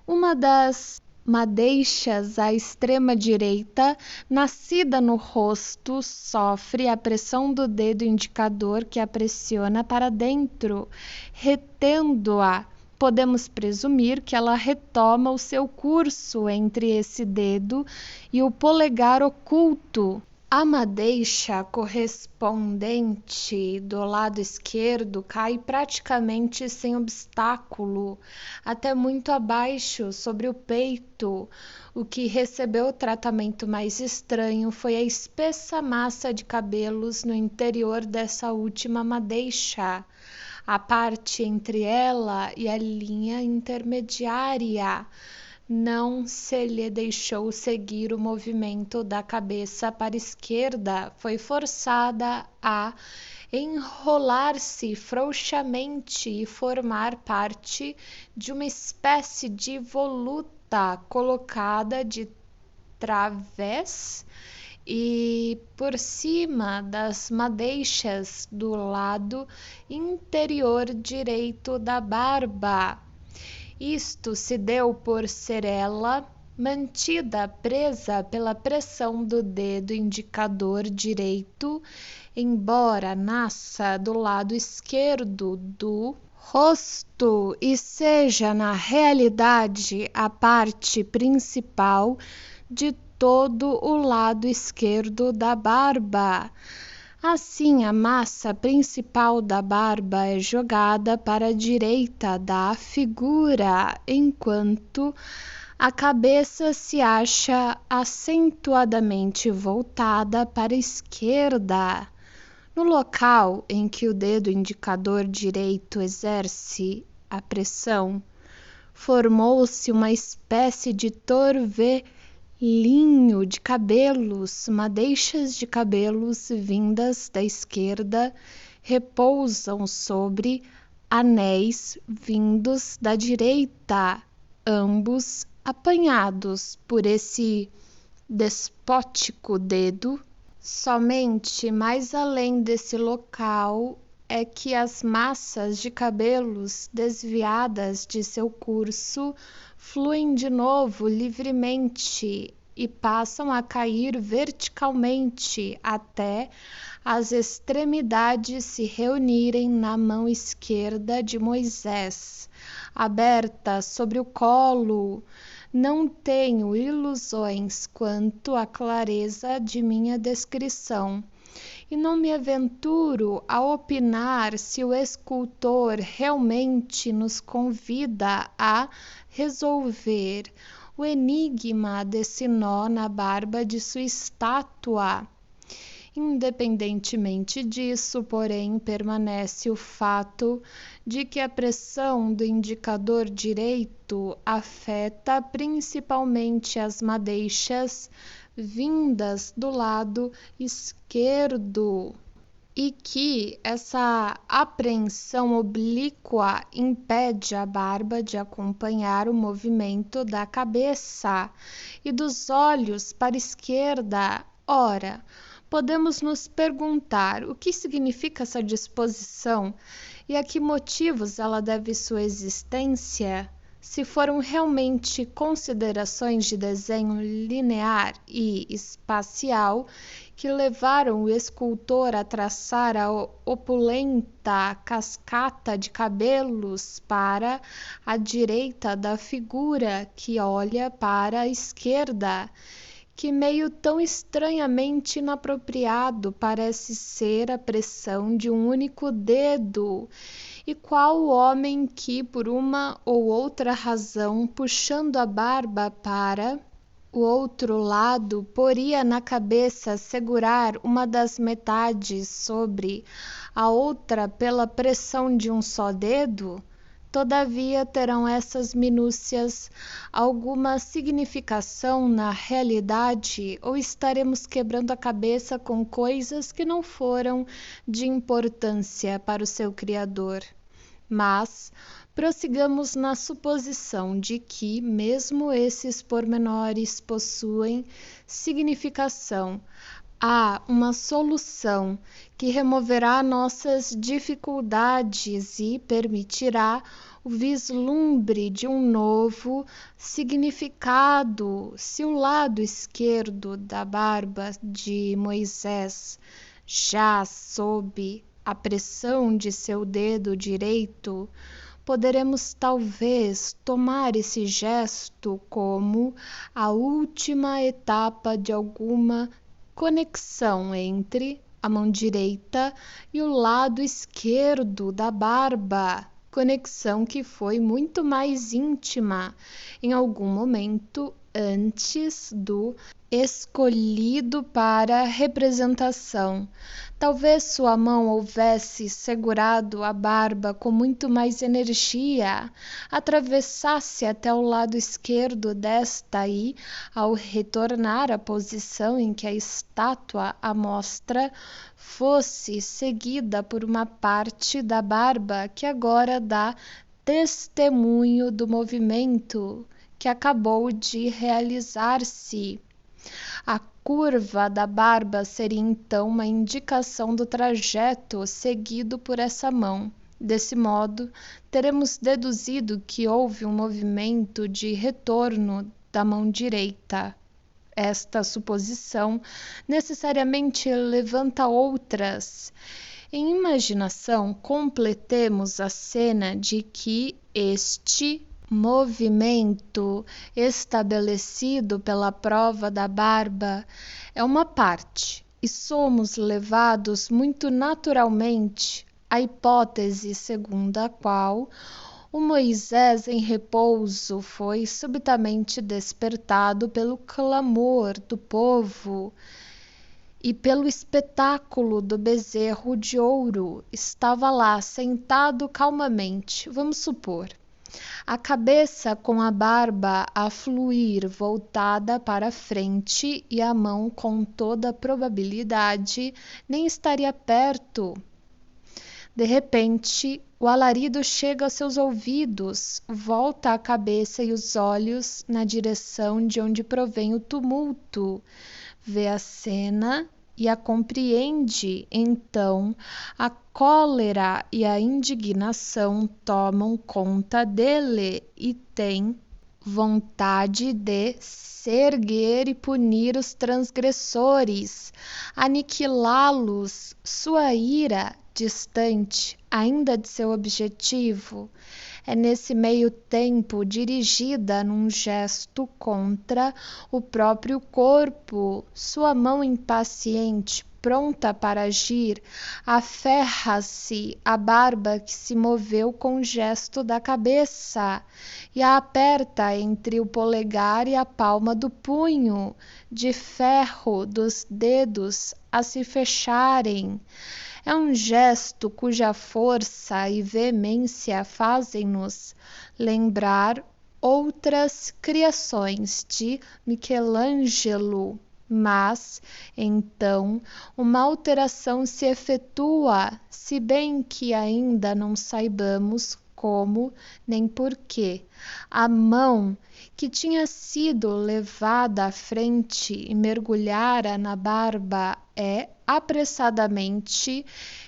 Uma das madeixas à extrema direita, nascida no rosto, sofre a pressão do dedo indicador que a pressiona para dentro, retendo-a. Podemos presumir que ela retoma o seu curso entre esse dedo e o polegar oculto. A madeixa correspondente do lado esquerdo cai praticamente sem obstáculo, até muito abaixo, sobre o peito. O que recebeu o tratamento mais estranho foi a espessa massa de cabelos no interior dessa última madeixa. A parte entre ela e a linha intermediária não se lhe deixou seguir o movimento da cabeça para a esquerda, foi forçada a enrolar-se frouxamente e formar parte de uma espécie de voluta colocada de través e por cima das madeixas do lado interior direito da barba. Isto se deu por ser ela mantida presa pela pressão do dedo indicador direito, embora nasça do lado esquerdo do rosto e seja na realidade a parte principal de todo o lado esquerdo da barba. Assim, a massa principal da barba é jogada para a direita da figura, enquanto a cabeça se acha acentuadamente voltada para a esquerda. No local em que o dedo indicador direito exerce a pressão, formou-se uma espécie de torvelinho de cabelos, madeixas de cabelos vindas da esquerda repousam sobre anéis vindos da direita, ambos apanhados por esse despótico dedo. Somente mais além desse local é que as massas de cabelos desviadas de seu curso fluem de novo livremente e passam a cair verticalmente até as extremidades se reunirem na mão esquerda de Moisés, aberta sobre o colo. Não tenho ilusões quanto à clareza de minha descrição, e não me aventuro a opinar se o escultor realmente nos convida a resolver o enigma desse nó na barba de sua estátua. Independentemente disso, porém, permanece o fato de que a pressão do indicador direito afeta principalmente as madeixas vindas do lado esquerdo e que essa apreensão oblíqua impede a barba de acompanhar o movimento da cabeça e dos olhos para a esquerda. Ora, podemos nos perguntar o que significa essa disposição e a que motivos ela deve sua existência, se foram realmente considerações de desenho linear e espacial que levaram o escultor a traçar a opulenta cascata de cabelos para a direita da figura que olha para a esquerda. Que meio tão estranhamente inapropriado parece ser a pressão de um único dedo, e qual o homem que, por uma ou outra razão, puxando a barba para o outro lado, poria na cabeça segurar uma das metades sobre a outra pela pressão de um só dedo? Todavia, terão essas minúcias alguma significação na realidade, ou estaremos quebrando a cabeça com coisas que não foram de importância para o seu Criador? Mas prossigamos na suposição de que, mesmo esses pormenores possuem significação. Há uma solução que removerá nossas dificuldades e permitirá o vislumbre de um novo significado. Se o lado esquerdo da barba de Moisés, já sob a pressão de seu dedo direito, poderemos talvez tomar esse gesto como a última etapa de alguma conexão entre a mão direita e o lado esquerdo da barba, conexão que foi muito mais íntima em algum momento antes do escolhido para a representação. Talvez sua mão houvesse segurado a barba com muito mais energia, atravessasse até o lado esquerdo desta e, ao retornar à posição em que a estátua a mostra, fosse seguida por uma parte da barba que agora dá testemunho do movimento que acabou de realizar-se. A curva da barba seria então uma indicação do trajeto seguido por essa mão. Desse modo, teremos deduzido que houve um movimento de retorno da mão direita. Esta suposição necessariamente levanta outras. Em imaginação, completemos a cena de que este movimento estabelecido pela prova da barba é uma parte, e somos levados muito naturalmente à hipótese segundo a qual o Moisés em repouso foi subitamente despertado pelo clamor do povo e pelo espetáculo do bezerro de ouro. Estava lá, sentado calmamente, vamos supor, a cabeça com a barba a fluir voltada para a frente e a mão, com toda probabilidade, nem estaria perto. De repente, o alarido chega aos seus ouvidos, volta a cabeça e os olhos na direção de onde provém o tumulto. Vê a cena e a compreende. Então, a cólera e a indignação tomam conta dele e tem vontade de se erguer e punir os transgressores, aniquilá-los. Sua ira, distante ainda de seu objetivo, é nesse meio tempo dirigida num gesto contra o próprio corpo. Sua mão impaciente, pronta para agir, aferra-se à barba que se moveu com o gesto da cabeça e a aperta entre o polegar e a palma do punho de ferro dos dedos a se fecharem. É um gesto cuja força e veemência fazem-nos lembrar outras criações de Michelangelo, mas então uma alteração se efetua, se bem que ainda não saibamos como nem porquê. A mão que tinha sido levada à frente e mergulhara na barba é apressadamente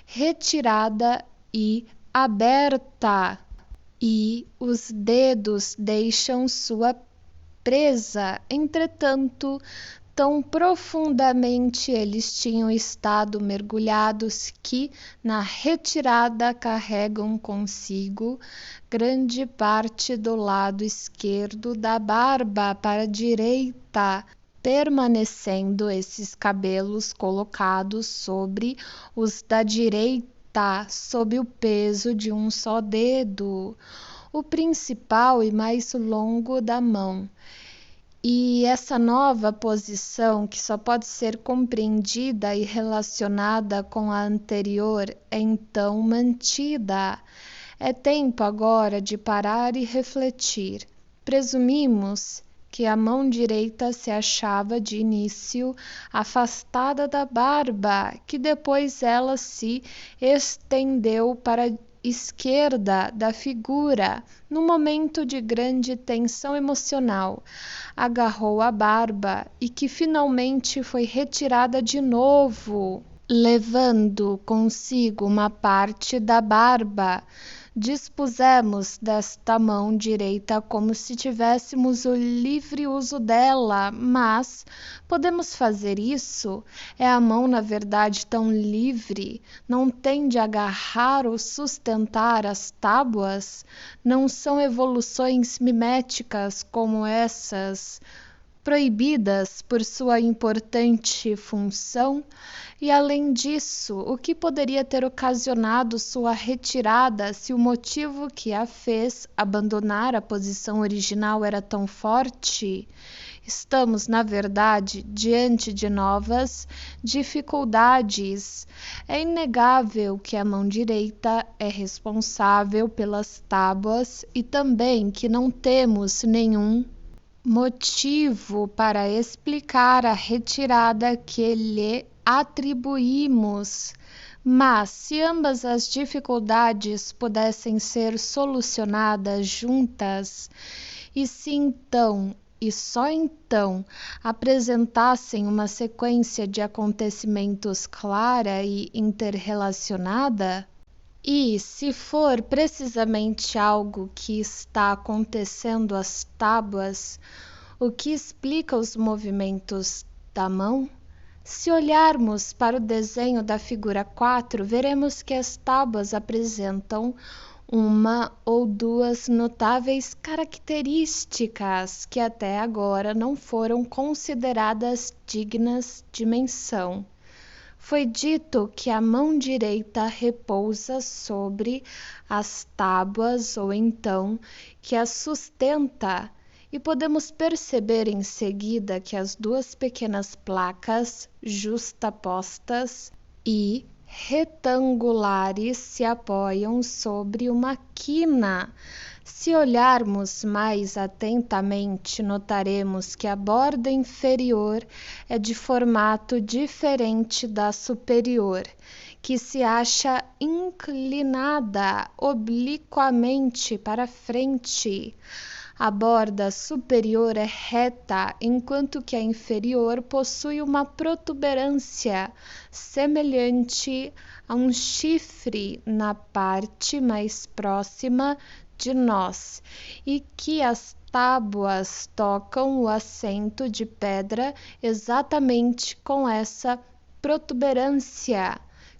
retirada e aberta, e os dedos deixam sua presa. Entretanto, tão profundamente eles tinham estado mergulhados que, na retirada, carregam consigo grande parte do lado esquerdo da barba para a direita, permanecendo esses cabelos colocados sobre os da direita, sob o peso de um só dedo, o principal e mais longo da mão. E essa nova posição, que só pode ser compreendida e relacionada com a anterior, é então mantida. É tempo agora de parar e refletir. Presumimos que a mão direita se achava de início afastada da barba, que depois ela se estendeu para a esquerda da figura, num momento de grande tensão emocional, agarrou a barba e que finalmente foi retirada de novo, levando consigo uma parte da barba. Dispusemos desta mão direita como se tivéssemos o livre uso dela, mas podemos fazer isso? É a mão, na verdade, tão livre? Não tem de agarrar ou sustentar as tábuas? Não são evoluções miméticas como essas, proibidas por sua importante função? E além disso, o que poderia ter ocasionado sua retirada se o motivo que a fez abandonar a posição original era tão forte? Estamos, na verdade, diante de novas dificuldades. É inegável que a mão direita é responsável pelas tábuas e também que não temos nenhum motivo para explicar a retirada que lhe atribuímos. Mas, se ambas as dificuldades pudessem ser solucionadas juntas, e se então e só então apresentassem uma sequência de acontecimentos clara e interrelacionada, e se for precisamente algo que está acontecendo às tábuas, o que explica os movimentos da mão? Se olharmos para o desenho da figura 4, veremos que as tábuas apresentam uma ou duas notáveis características que até agora não foram consideradas dignas de menção. Foi dito que a mão direita repousa sobre as tábuas ou então que as sustenta, e podemos perceber em seguida que as duas pequenas placas justapostas e retangulares se apoiam sobre uma quina. Se olharmos mais atentamente, notaremos que a borda inferior é de formato diferente da superior, que se acha inclinada obliquamente para frente. A borda superior é reta, enquanto que a inferior possui uma protuberância semelhante a um chifre na parte mais próxima de nós, e que as tábuas tocam o assento de pedra exatamente com essa protuberância.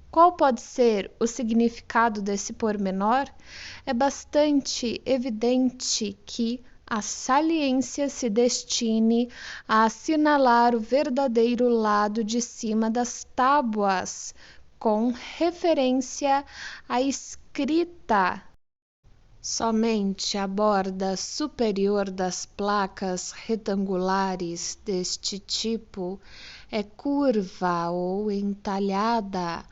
Qual pode ser o significado desse pormenor? É bastante evidente que a saliência se destine a assinalar o verdadeiro lado de cima das tábuas, com referência à escrita. Somente a borda superior das placas retangulares deste tipo é curva ou entalhada.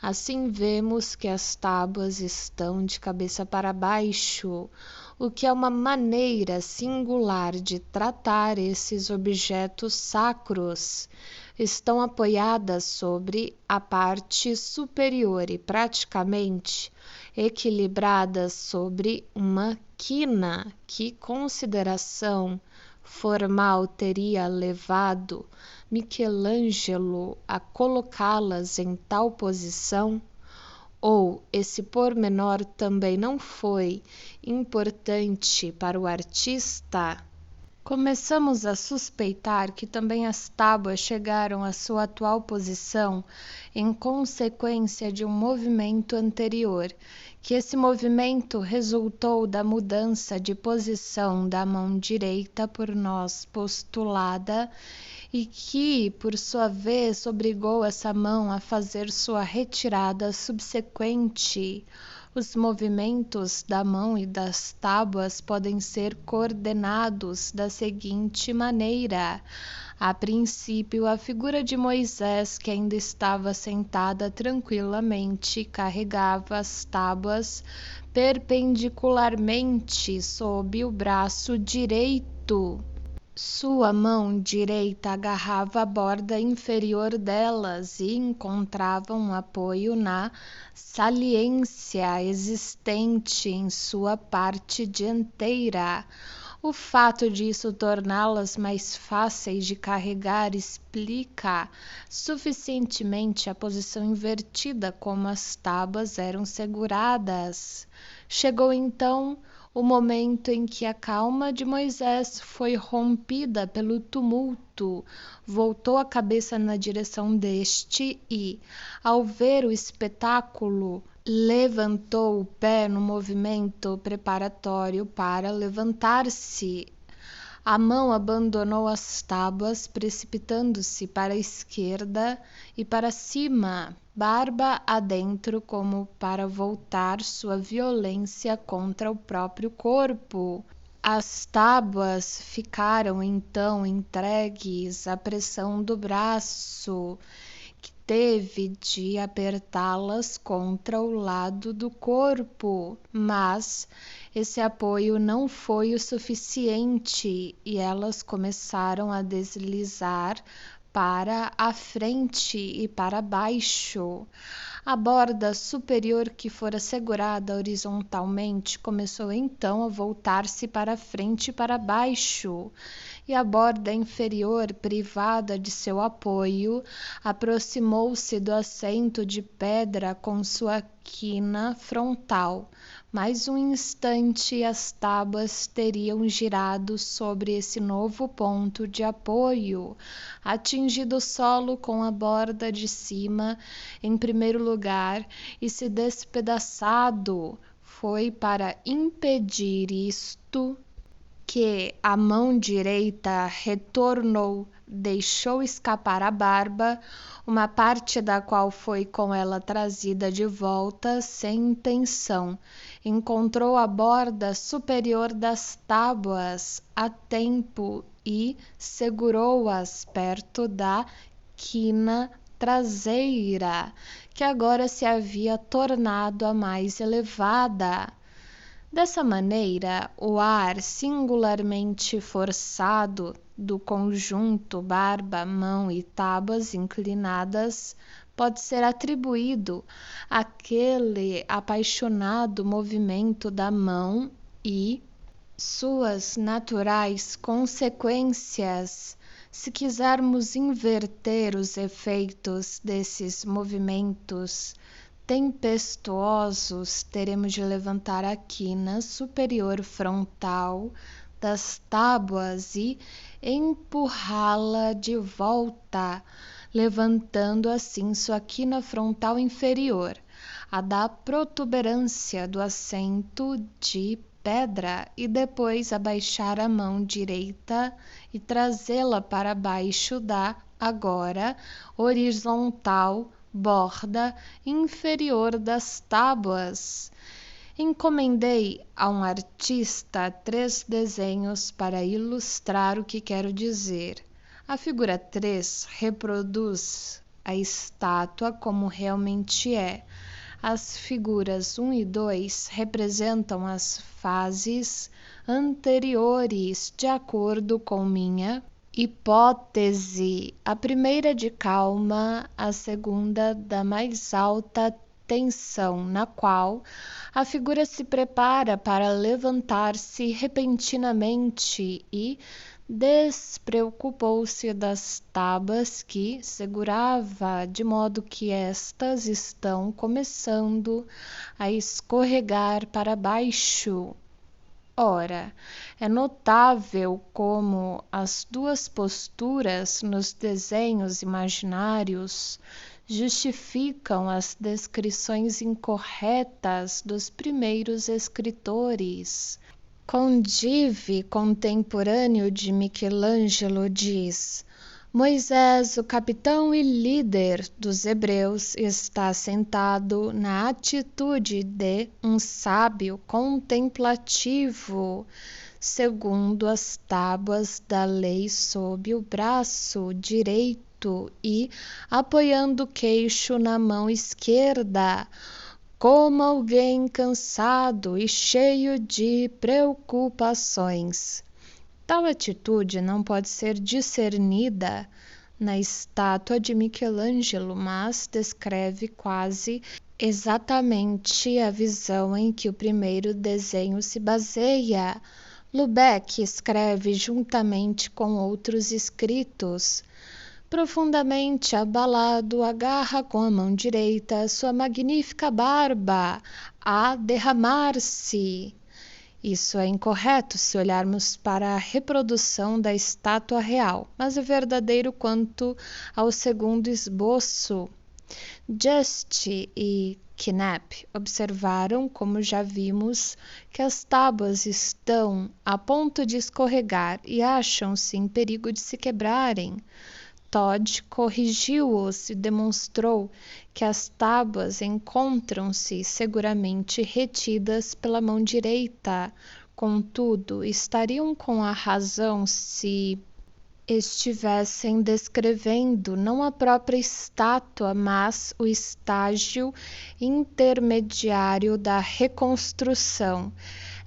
Assim vemos que as tábuas estão de cabeça para baixo, o que é uma maneira singular de tratar esses objetos sacros. Estão apoiadas sobre a parte superior e praticamente equilibradas sobre uma quina. Que consideração formal teria levado Michelangelo a colocá-las em tal posição? Ou esse pormenor também não foi importante para o artista? Começamos a suspeitar que também as tábuas chegaram à sua atual posição em consequência de um movimento anterior, que esse movimento resultou da mudança de posição da mão direita por nós postulada, e que, por sua vez, obrigou essa mão a fazer sua retirada subsequente. Os movimentos da mão e das tábuas podem ser coordenados da seguinte maneira: a princípio, a figura de Moisés, que ainda estava sentada tranquilamente, carregava as tábuas perpendicularmente sob o braço direito. Sua mão direita agarrava a borda inferior delas e encontrava um apoio na saliência existente em sua parte dianteira. O fato disso torná-las mais fáceis de carregar explica suficientemente a posição invertida como as tábuas eram seguradas. Chegou então o momento em que a calma de Moisés foi rompida pelo tumulto. Voltou a cabeça na direção deste e, ao ver o espetáculo, levantou o pé no movimento preparatório para levantar-se. A mão abandonou as tábuas, precipitando-se para a esquerda e para cima, barba adentro, como para voltar sua violência contra o próprio corpo. As tábuas ficaram então entregues à pressão do braço, que teve de apertá-las contra o lado do corpo, mas esse apoio não foi o suficiente e elas começaram a deslizar para a frente e para baixo. A borda superior, que fora segurada horizontalmente, começou então a voltar-se para frente e para baixo, e a borda inferior, privada de seu apoio, aproximou-se do assento de pedra com sua quina frontal. Mais um instante e as tábuas teriam girado sobre esse novo ponto de apoio, atingido o solo com a borda de cima em primeiro lugar e se despedaçado. Foi para impedir isto que a mão direita retornou, deixou escapar a barba, uma parte da qual foi com ela trazida de volta sem intenção. Encontrou a borda superior das tábuas a tempo e segurou-as perto da quina traseira, que agora se havia tornado a mais elevada. Dessa maneira, o ar singularmente forçado do conjunto barba, mão e tábuas inclinadas pode ser atribuído àquele apaixonado movimento da mão e suas naturais consequências. Se quisermos inverter os efeitos desses movimentos tempestuosos, teremos de levantar a quina superior frontal das tábuas e empurrá-la de volta, levantando assim sua quina frontal inferior, a da protuberância do assento de pedra, e depois abaixar a mão direita e trazê-la para baixo da, agora, horizontal borda inferior das tábuas. Encomendei a um artista 3 desenhos para ilustrar o que quero dizer. A figura 3 reproduz a estátua como realmente é. As figuras 1 e 2 representam as fases anteriores, de acordo com minha hipótese, a primeira de calma, a segunda da mais alta tensão, na qual a figura se prepara para levantar-se repentinamente e despreocupou-se das tábuas que segurava, de modo que estas estão começando a escorregar para baixo. Ora, é notável como as duas posturas nos desenhos imaginários justificam as descrições incorretas dos primeiros escritores. Condive, contemporâneo de Michelangelo, diz: Moisés, o capitão e líder dos hebreus, está sentado na atitude de um sábio contemplativo, segundo as tábuas da lei sob o braço direito e apoiando o queixo na mão esquerda, como alguém cansado e cheio de preocupações. Tal atitude não pode ser discernida na estátua de Michelangelo, mas descreve quase exatamente a visão em que o primeiro desenho se baseia. Lubeck escreve juntamente com outros escritos. Profundamente abalado, agarra com a mão direita sua magnífica barba a derramar-se. Isso é incorreto se olharmos para a reprodução da estátua real, mas é verdadeiro quanto ao segundo esboço. Just e Knapp observaram, como já vimos, que as tábuas estão a ponto de escorregar e acham-se em perigo de se quebrarem. Todd corrigiu-os e demonstrou que as tábuas encontram-se seguramente retidas pela mão direita, contudo, estariam com a razão se estivessem descrevendo não a própria estátua, mas o estágio intermediário da reconstrução.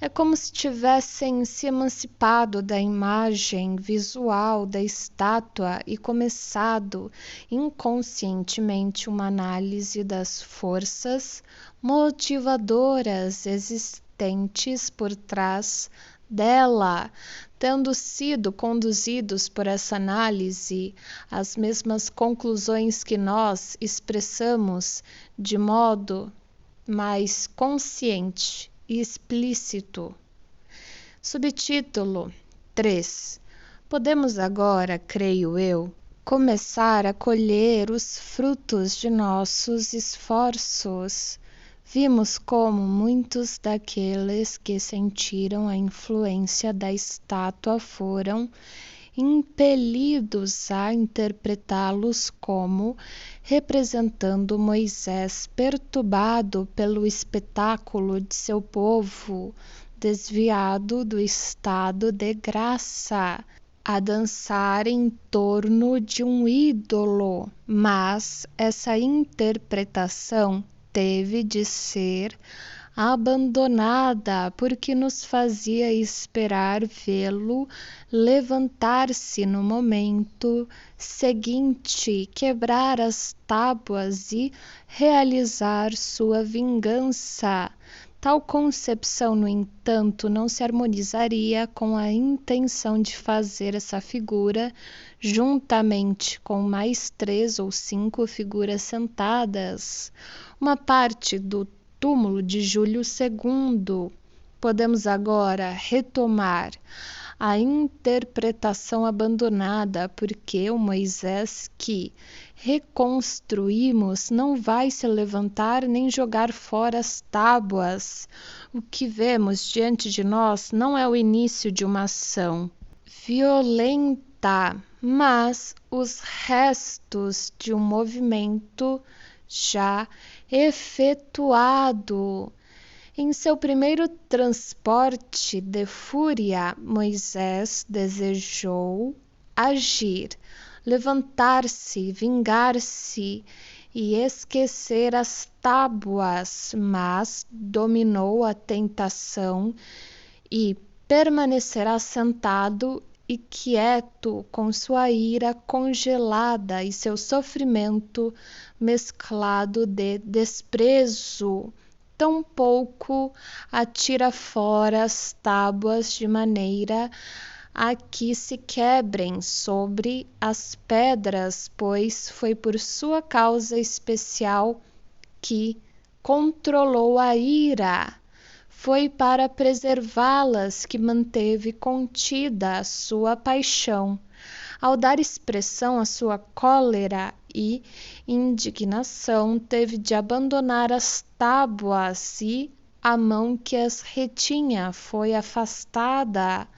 É como se tivessem se emancipado da imagem visual da estátua e começado inconscientemente uma análise das forças motivadoras existentes por trás dela, tendo sido conduzidos por essa análise às mesmas conclusões que nós expressamos de modo mais consciente e explícito. Subtítulo 3. Podemos agora, creio eu, começar a colher os frutos de nossos esforços. Vimos como muitos daqueles que sentiram a influência da estátua foram impelidos a interpretá-los como representando Moisés perturbado pelo espetáculo de seu povo, desviado do estado de graça, a dançar em torno de um ídolo. Mas essa interpretação teve de ser abandonada porque nos fazia esperar vê-lo levantar-se no momento seguinte, quebrar as tábuas e realizar sua vingança. Tal concepção, no entanto, não se harmonizaria com a intenção de fazer essa figura juntamente com mais 3 ou 5 figuras sentadas, uma parte do túmulo de Júlio II. Podemos agora retomar a interpretação abandonada, porque o Moisés que reconstruímos não vai se levantar nem jogar fora as tábuas. O que vemos diante de nós não é o início de uma ação violenta, mas os restos de um movimento já efetuado. Em seu primeiro transporte de fúria, Moisés desejou agir, levantar-se, vingar-se e esquecer as tábuas, mas dominou a tentação e permanecerá sentado e quieto, com sua ira congelada e seu sofrimento mesclado de desprezo. Tampouco atira fora as tábuas de maneira a que se quebrem sobre as pedras, pois foi por sua causa especial que controlou a ira. Foi para preservá-las que manteve contida a sua paixão. Ao dar expressão à sua cólera e indignação, teve de abandonar as tábuas e a mão que as retinha foi afastada.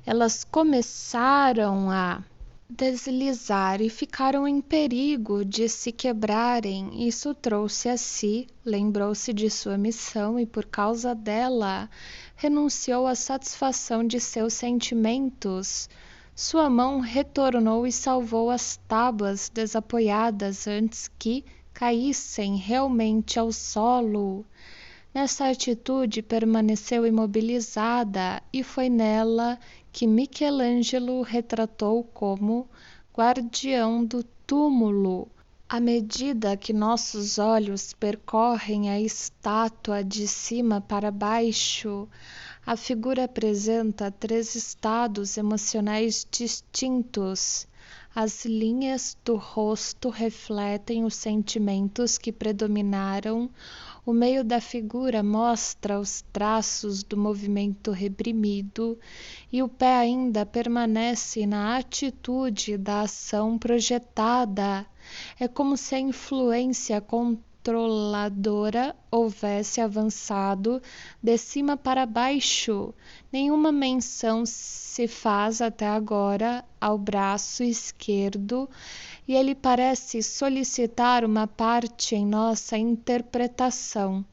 Elas começaram a deslizar e ficaram em perigo de se quebrarem. Isso trouxe a si, lembrou-se de sua missão e por causa dela renunciou à satisfação de seus sentimentos. Sua mão retornou e salvou as tábuas desapoiadas antes que caíssem realmente ao solo. Nessa atitude permaneceu imobilizada e foi nela que Michelangelo retratou como guardião do túmulo. À medida que nossos olhos percorrem a estátua de cima para baixo, a figura apresenta 3 estados emocionais distintos. As linhas do rosto refletem os sentimentos que predominaram. O meio da figura mostra os traços do movimento reprimido e o pé ainda permanece na atitude da ação projetada. É como se a influência controladora houvesse avançado de cima para baixo. Nenhuma menção se faz até agora ao braço esquerdo e ele parece solicitar uma parte em nossa interpretação.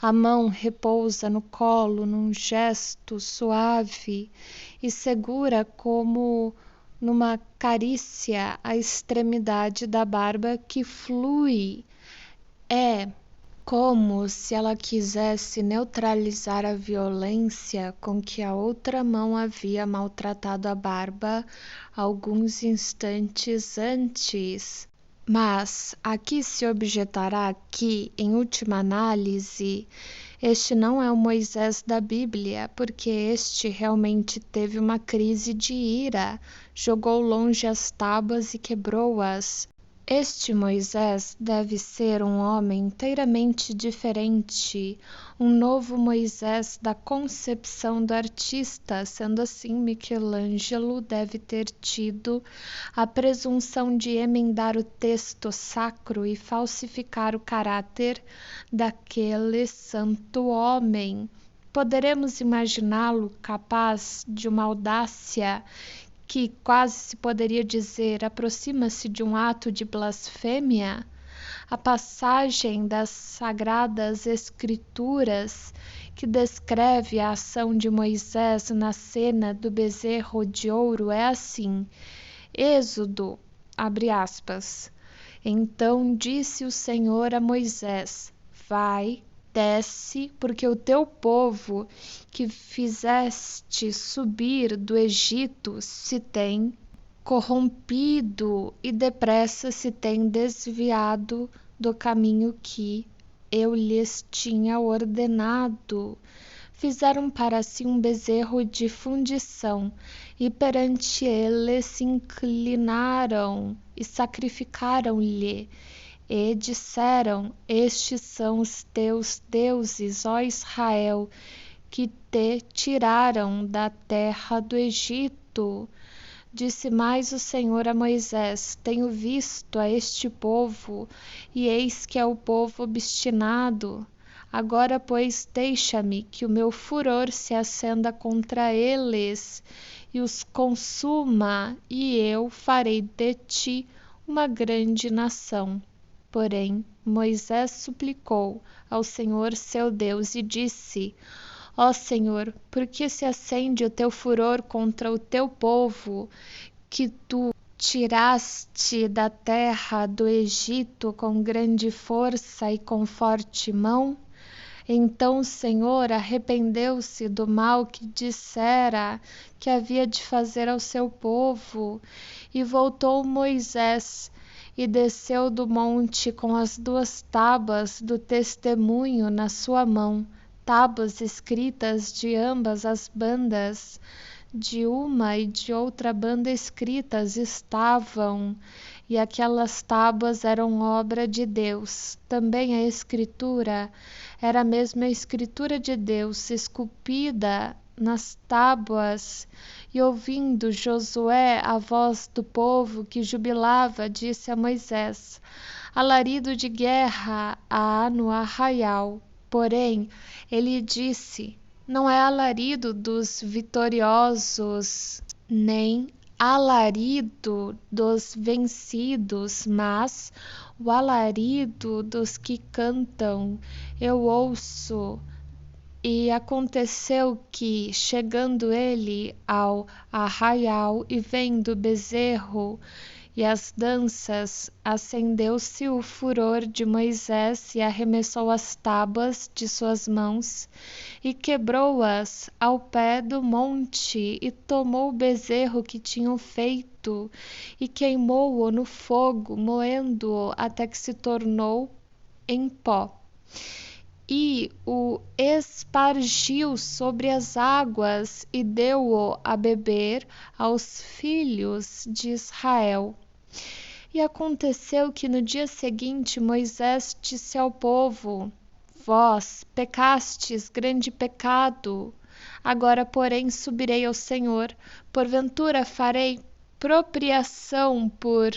A mão repousa no colo num gesto suave e segura como numa carícia a extremidade da barba que flui. É como se ela quisesse neutralizar a violência com que a outra mão havia maltratado a barba alguns instantes antes. Mas aqui se objetará que, em última análise, este não é o Moisés da Bíblia, porque este realmente teve uma crise de ira, jogou longe as tábuas e quebrou-as. Este Moisés deve ser um homem inteiramente diferente, um novo Moisés da concepção do artista. Sendo assim, Michelangelo deve ter tido a presunção de emendar o texto sacro e falsificar o caráter daquele santo homem. Poderemos imaginá-lo capaz de uma audácia que quase se poderia dizer aproxima-se de um ato de blasfêmia? A passagem das Sagradas Escrituras que descreve a ação de Moisés na cena do bezerro de ouro é assim: Êxodo, abre aspas. Então disse o Senhor a Moisés: Vai, desce, porque o teu povo que fizeste subir do Egito se tem corrompido e depressa se tem desviado do caminho que eu lhes tinha ordenado. Fizeram para si um bezerro de fundição e perante ele se inclinaram e sacrificaram-lhe. E disseram: Estes são os teus deuses, ó Israel, que te tiraram da terra do Egito. Disse mais o Senhor a Moisés: Tenho visto a este povo, e eis que é o povo obstinado. Agora, pois, deixa-me que o meu furor se acenda contra eles e os consuma, e eu farei de ti uma grande nação. Porém, Moisés suplicou ao Senhor seu Deus e disse: Ó Senhor, por que se acende o teu furor contra o teu povo, que tu tiraste da terra do Egito com grande força e com forte mão? Então o Senhor arrependeu-se do mal que dissera que havia de fazer ao seu povo, e voltou Moisés e desceu do monte com as 2 tábuas do testemunho na sua mão, tábuas escritas de ambas as bandas. De uma e de outra banda escritas estavam, e aquelas tábuas eram obra de Deus. Também a escritura era a mesma escritura de Deus, esculpida nas tábuas. E ouvindo Josué a voz do povo que jubilava, disse a Moisés: Alarido de guerra há no arraial. Porém, ele disse: Não é alarido dos vitoriosos, nem alarido dos vencidos, mas o alarido dos que cantam. Eu ouço. E aconteceu que, chegando ele ao arraial e vendo o bezerro e as danças, acendeu-se o furor de Moisés e arremessou as tábuas de suas mãos e quebrou-as ao pé do monte, e tomou o bezerro que tinham feito e queimou-o no fogo, moendo-o até que se tornou em pó. E o espargiu sobre as águas e deu-o a beber aos filhos de Israel. E aconteceu que no dia seguinte Moisés disse ao povo: Vós pecastes grande pecado. Agora, porém, subirei ao Senhor. Porventura farei propiação por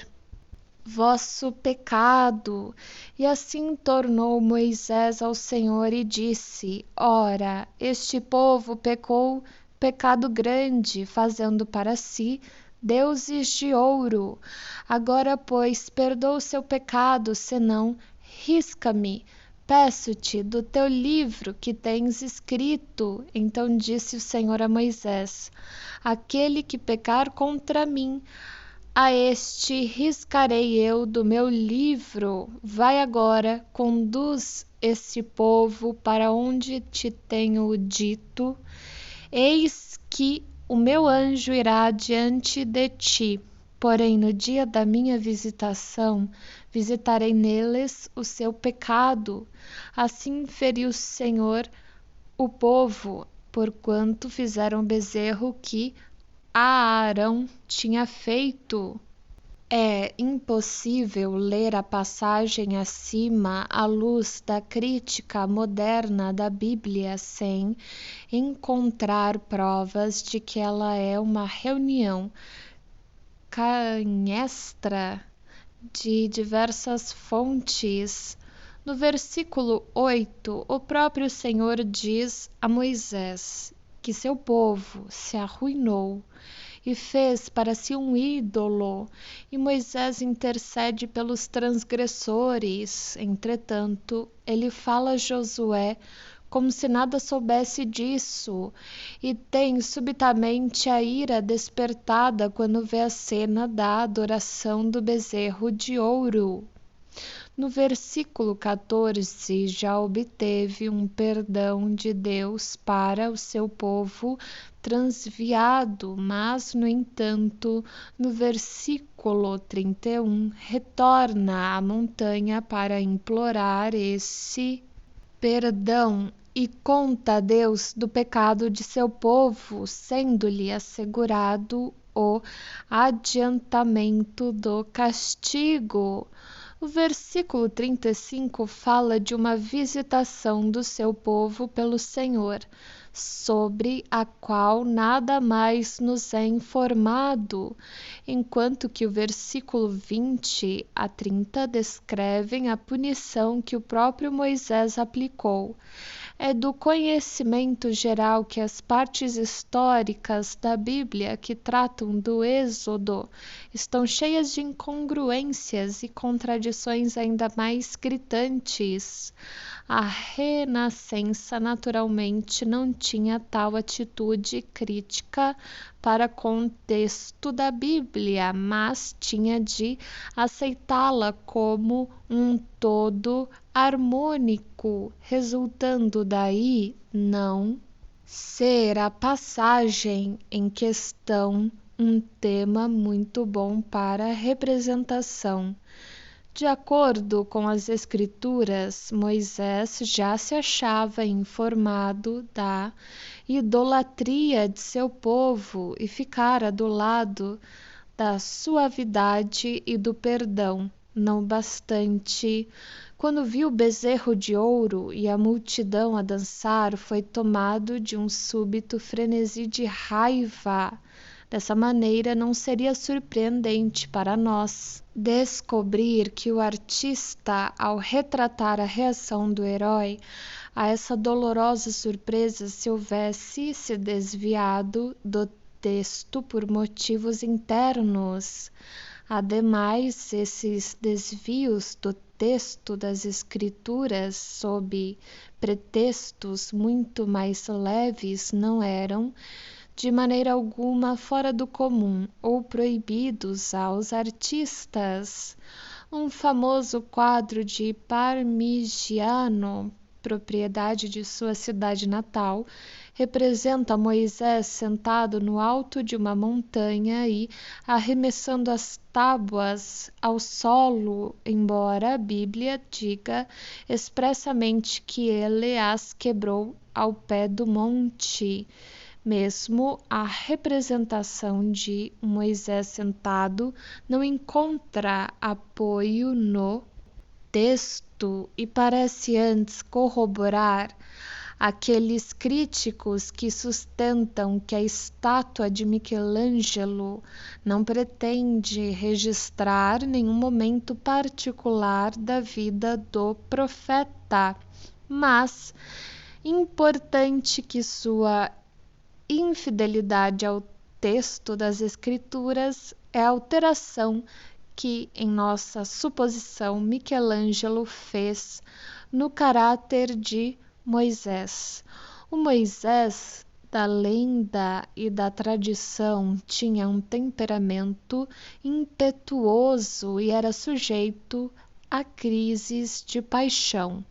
vosso pecado. E assim tornou Moisés ao Senhor e disse: Ora, este povo pecou pecado grande, fazendo para si deuses de ouro. Agora, pois, perdoa o seu pecado, senão risca-me peço-te do teu livro que tens escrito. Então disse o Senhor a Moisés: aquele que pecar contra mim, a este riscarei eu do meu livro. Vai agora, conduz este povo para onde te tenho dito. Eis que o meu anjo irá diante de ti. Porém, no dia da minha visitação, visitarei neles o seu pecado. Assim feriu o Senhor o povo, porquanto fizeram bezerro que Arão tinha feito. É impossível ler a passagem acima à luz da crítica moderna da Bíblia sem encontrar provas de que ela é uma reunião canhestra de diversas fontes. No versículo 8, o próprio Senhor diz a Moisés que seu povo se arruinou e fez para si um ídolo, e Moisés intercede pelos transgressores. Entretanto, ele fala a Josué como se nada soubesse disso, e tem subitamente a ira despertada quando vê a cena da adoração do bezerro de ouro. No versículo 14, já obteve um perdão de Deus para o seu povo transviado, mas, no entanto, no versículo 31, retorna à montanha para implorar esse perdão e conta a Deus do pecado de seu povo, sendo-lhe assegurado o adiantamento do castigo. O versículo 35 fala de uma visitação do seu povo pelo Senhor, sobre a qual nada mais nos é informado, enquanto que o versículo 20 a 30 descrevem a punição que o próprio Moisés aplicou. É do conhecimento geral que as partes históricas da Bíblia que tratam do Êxodo estão cheias de incongruências e contradições ainda mais gritantes. A Renascença naturalmente não tinha tal atitude crítica para com o texto da Bíblia, mas tinha de aceitá-la como um todo harmônico, resultando daí não ser a passagem em questão um tema muito bom para representação. De acordo com as Escrituras, Moisés já se achava informado da idolatria de seu povo e ficara do lado da suavidade e do perdão. Não bastante, quando viu o bezerro de ouro e a multidão a dançar, foi tomado de um súbito frenesi de raiva. Dessa maneira, não seria surpreendente para nós descobrir que o artista, ao retratar a reação do herói a essa dolorosa surpresa, se houvesse se desviado do texto por motivos internos. Ademais, esses desvios do texto das Escrituras sob pretextos muito mais leves não eram de maneira alguma fora do comum ou proibidos aos artistas. Um famoso quadro de Parmigiano, propriedade de sua cidade natal, representa Moisés sentado no alto de uma montanha e arremessando as tábuas ao solo, embora a Bíblia diga expressamente que ele as quebrou ao pé do monte. Mesmo a representação de Moisés sentado não encontra apoio no texto e parece antes corroborar aqueles críticos que sustentam que a estátua de Michelangelo não pretende registrar nenhum momento particular da vida do profeta, mas importante que sua infidelidade ao texto das Escrituras é a alteração que, em nossa suposição, Michelangelo fez no caráter de Moisés. O Moisés da lenda e da tradição tinha um temperamento impetuoso e era sujeito a crises de paixão.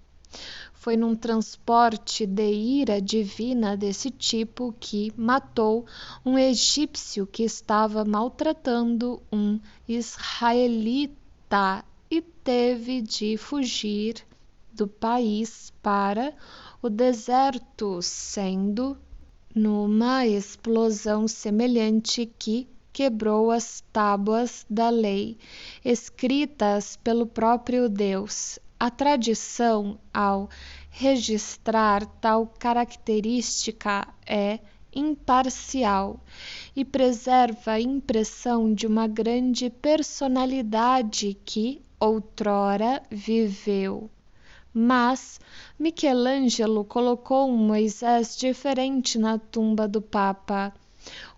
Foi num transporte de ira divina desse tipo que matou um egípcio que estava maltratando um israelita e teve de fugir do país para o deserto, sendo numa explosão semelhante que quebrou as tábuas da lei, escritas pelo próprio Deus. A tradição, ao registrar tal característica, é imparcial e preserva a impressão de uma grande personalidade que outrora viveu. Mas Michelangelo colocou um Moisés diferente na tumba do Papa,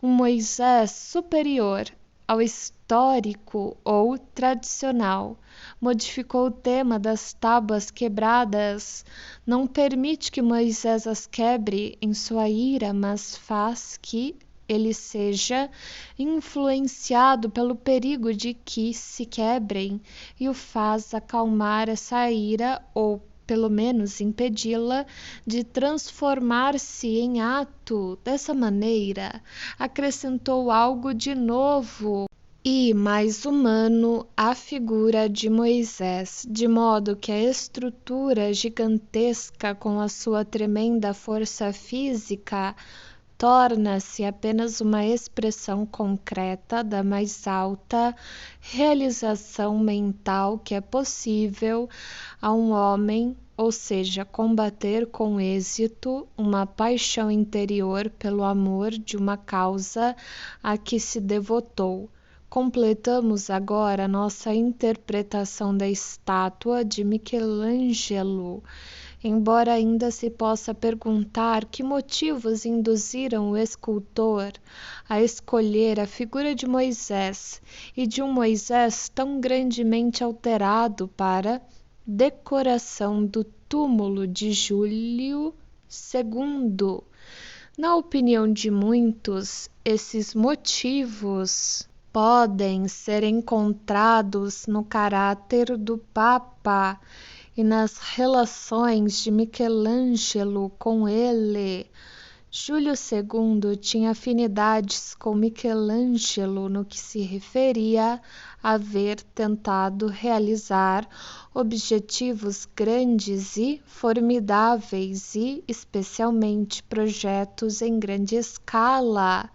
um Moisés superior ao histórico ou tradicional. Modificou o tema das tábuas quebradas, não permite que Moisés as quebre em sua ira, mas faz que ele seja influenciado pelo perigo de que se quebrem e o faz acalmar essa ira ou pelo menos impedi-la de transformar-se em ato. Dessa maneira, acrescentou algo de novo e mais humano à figura de Moisés, de modo que a estrutura gigantesca, com a sua tremenda força física, torna-se apenas uma expressão concreta da mais alta realização mental que é possível a um homem, ou seja, combater com êxito uma paixão interior pelo amor de uma causa a que se devotou. Completamos agora nossa interpretação da estátua de Michelangelo. Embora ainda se possa perguntar que motivos induziram o escultor a escolher a figura de Moisés e de um Moisés tão grandemente alterado para decoração do túmulo de Júlio II. Na opinião de muitos, esses motivos podem ser encontrados no caráter do Papa e nas relações de Michelangelo com ele. Júlio II tinha afinidades com Michelangelo no que se referia a haver tentado realizar objetivos grandes e formidáveis e, especialmente, projetos em grande escala.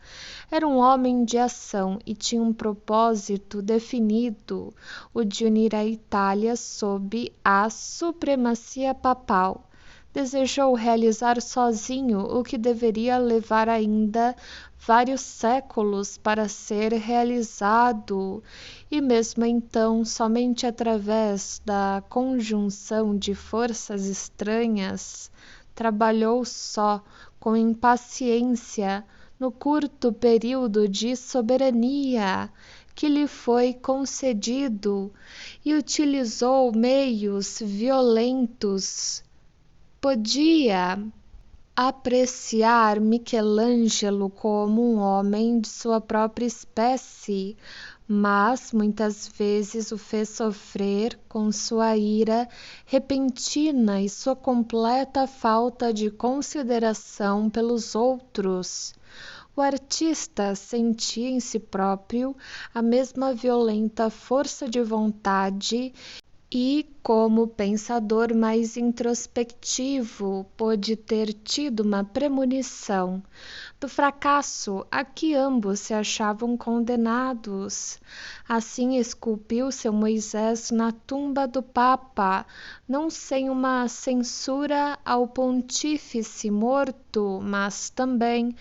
Era um homem de ação e tinha um propósito definido, o de unir a Itália sob a supremacia papal. Desejou realizar sozinho o que deveria levar ainda vários séculos para ser realizado, e mesmo então, somente através da conjunção de forças estranhas, trabalhou só, com impaciência, no curto período de soberania que lhe foi concedido e utilizou meios violentos. Podia apreciar Michelangelo como um homem de sua própria espécie, mas muitas vezes o fez sofrer com sua ira repentina e sua completa falta de consideração pelos outros. O artista sentia em si próprio a mesma violenta força de vontade e, como pensador mais introspectivo, pôde ter tido uma premonição do fracasso a que ambos se achavam condenados. Assim esculpiu seu Moisés na tumba do Papa, não sem uma censura ao pontífice morto, mas também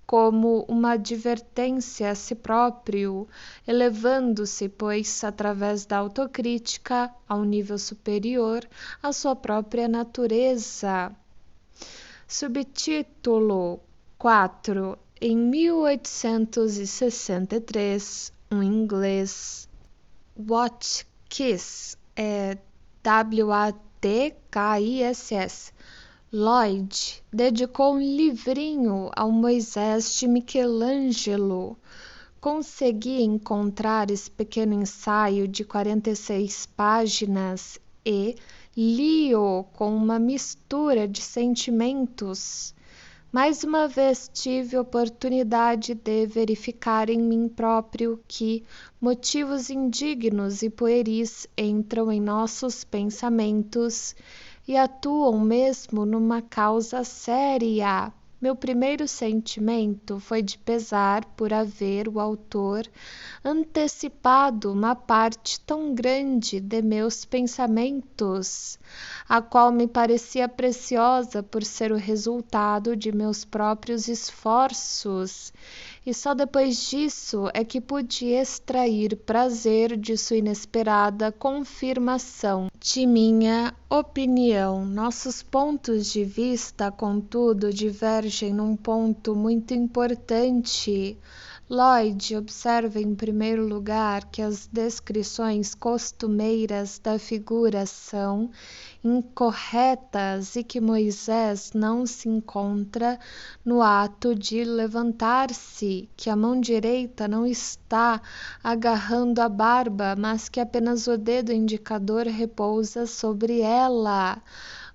como uma advertência a si próprio, elevando-se, pois, através da autocrítica, a um nível superior à sua própria natureza. Subtítulo 4. Em 1863, um inglês, Watkins, TKISS. Lloyd dedicou um livrinho ao Moisés de Michelangelo. Consegui encontrar esse pequeno ensaio de 46 páginas e li-o com uma mistura de sentimentos. Mais uma vez tive oportunidade de verificar em mim próprio que motivos indignos e pueris entram em nossos pensamentos e atuam mesmo numa causa séria. Meu primeiro sentimento foi de pesar por haver o autor antecipado uma parte tão grande de meus pensamentos, a qual me parecia preciosa por ser o resultado de meus próprios esforços, e só depois disso é que pude extrair prazer de sua inesperada confirmação de minha opinião. Nossos pontos de vista, contudo, divergem num ponto muito importante. Lloyd observa em primeiro lugar que as descrições costumeiras da figura são incorretas e que Moisés não se encontra no ato de levantar-se, que a mão direita não está agarrando a barba, mas que apenas o dedo indicador repousa sobre ela.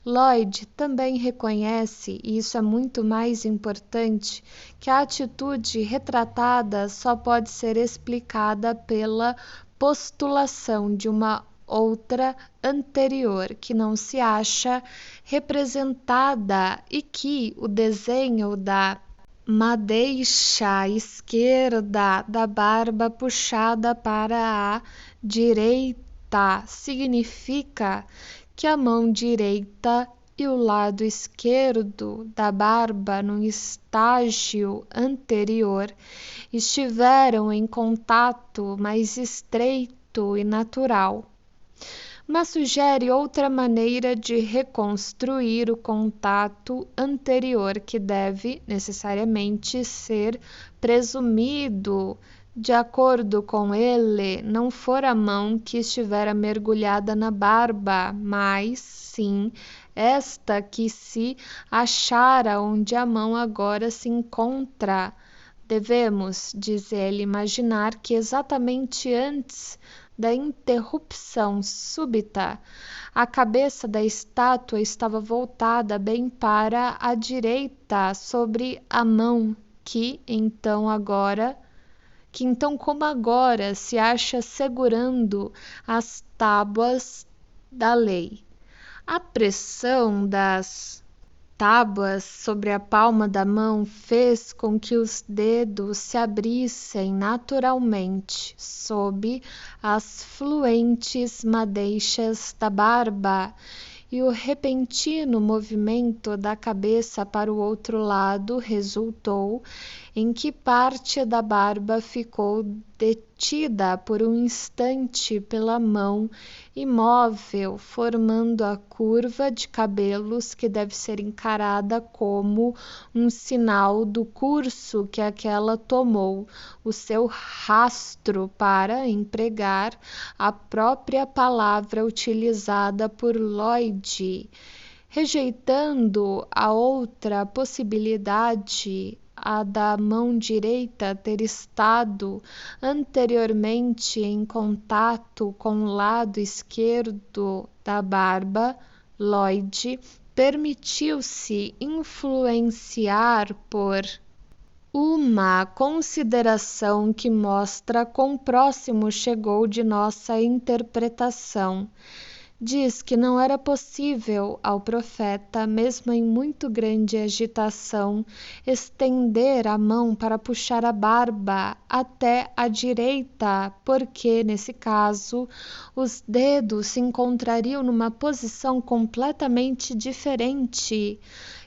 Lloyd também reconhece, e isso é muito mais importante, que a atitude retratada só pode ser explicada pela postulação de uma outra anterior que não se acha representada e que o desenho da madeixa esquerda da barba puxada para a direita significa que a mão direita e o lado esquerdo da barba, num estágio anterior, estiveram em contato mais estreito e natural, mas sugere outra maneira de reconstruir o contato anterior que deve necessariamente ser presumido. De acordo com ele, não fora a mão que estivera mergulhada na barba, mas sim esta que se achara onde a mão agora se encontra. Devemos, diz ele, imaginar que exatamente antes da interrupção súbita, a cabeça da estátua estava voltada bem para a direita sobre a mão, que então como agora se acha segurando as tábuas da lei. A pressão das tábuas sobre a palma da mão fez com que os dedos se abrissem naturalmente sob as fluentes madeixas da barba, e o repentino movimento da cabeça para o outro lado resultou em que parte da barba ficou detida por um instante pela mão imóvel, formando a curva de cabelos que deve ser encarada como um sinal do curso que aquela tomou, o seu rastro, para empregar a própria palavra utilizada por Lloyd, rejeitando a outra possibilidade, a da mão direita ter estado anteriormente em contato com o lado esquerdo da barba. Lloyd permitiu-se influenciar por uma consideração que mostra quão próximo chegou de nossa interpretação. Diz que não era possível ao profeta, mesmo em muito grande agitação, estender a mão para puxar a barba até a direita, porque, nesse caso, os dedos se encontrariam numa posição completamente diferente.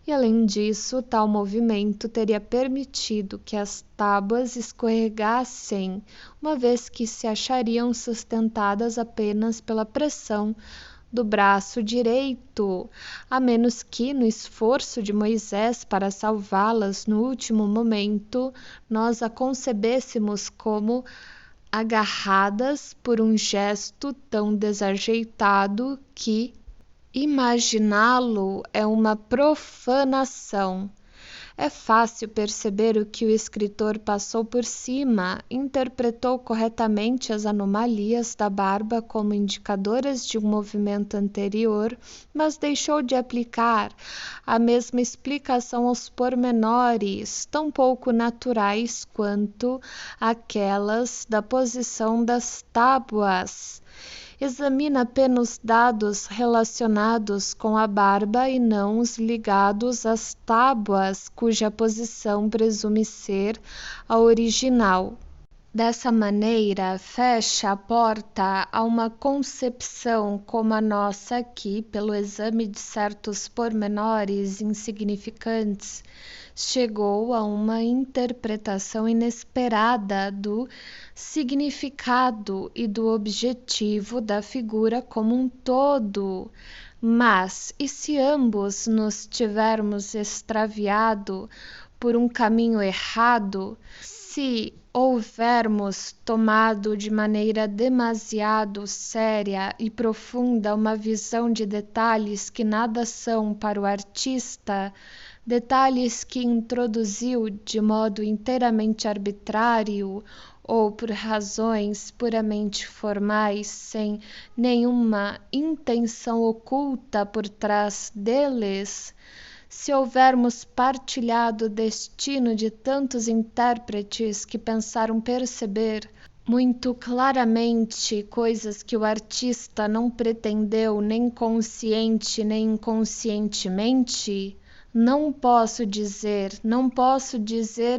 E, além disso, tal movimento teria permitido que as tábuas escorregassem, uma vez que se achariam sustentadas apenas pela pressão do braço direito, a menos que, no esforço de Moisés para salvá-las no último momento, nós a concebêssemos como agarradas por um gesto tão desajeitado que Imaginá-lo é uma profanação. É fácil perceber o que o escritor passou por cima, interpretou corretamente as anomalias da barba como indicadoras de um movimento anterior, mas deixou de aplicar a mesma explicação aos pormenores, tão pouco naturais quanto aquelas da posição das tábuas. Examina apenas dados relacionados com a barba e não os ligados às tábuas, cuja posição presume ser a original. Dessa maneira, fecha a porta a uma concepção como a nossa que, pelo exame de certos pormenores insignificantes, chegou a uma interpretação inesperada do significado e do objetivo da figura como um todo. Mas, e se ambos nos tivermos extraviado por um caminho errado, se houvermos tomado de maneira demasiado séria e profunda uma visão de detalhes que nada são para o artista, detalhes que introduziu de modo inteiramente arbitrário ou por razões puramente formais, sem nenhuma intenção oculta por trás deles, se houvermos partilhado o destino de tantos intérpretes que pensaram perceber muito claramente coisas que o artista não pretendeu nem consciente nem inconscientemente, não posso dizer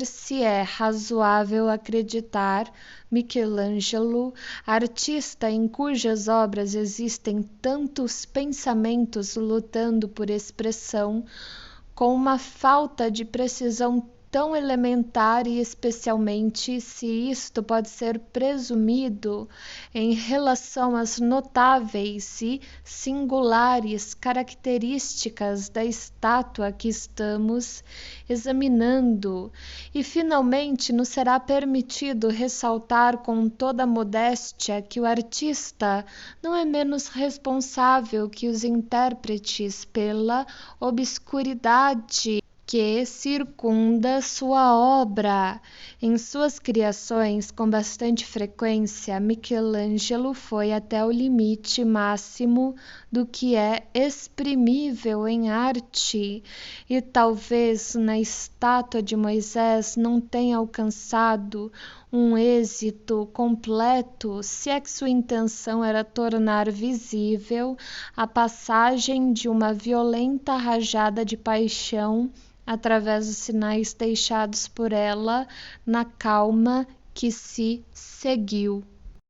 se é razoável acreditar Michelangelo, artista em cujas obras existem tantos pensamentos lutando por expressão, com uma falta de precisão tão elementar e especialmente se isto pode ser presumido em relação às notáveis e singulares características da estátua que estamos examinando. E finalmente nos será permitido ressaltar com toda a modéstia que o artista não é menos responsável que os intérpretes pela obscuridade que circunda sua obra. Em suas criações, com bastante frequência, Michelangelo foi até o limite máximo do que é exprimível em arte, e talvez na estátua de Moisés não tenha alcançado um êxito completo, se é que sua intenção era tornar visível a passagem de uma violenta rajada de paixão através dos sinais deixados por ela na calma que se seguiu.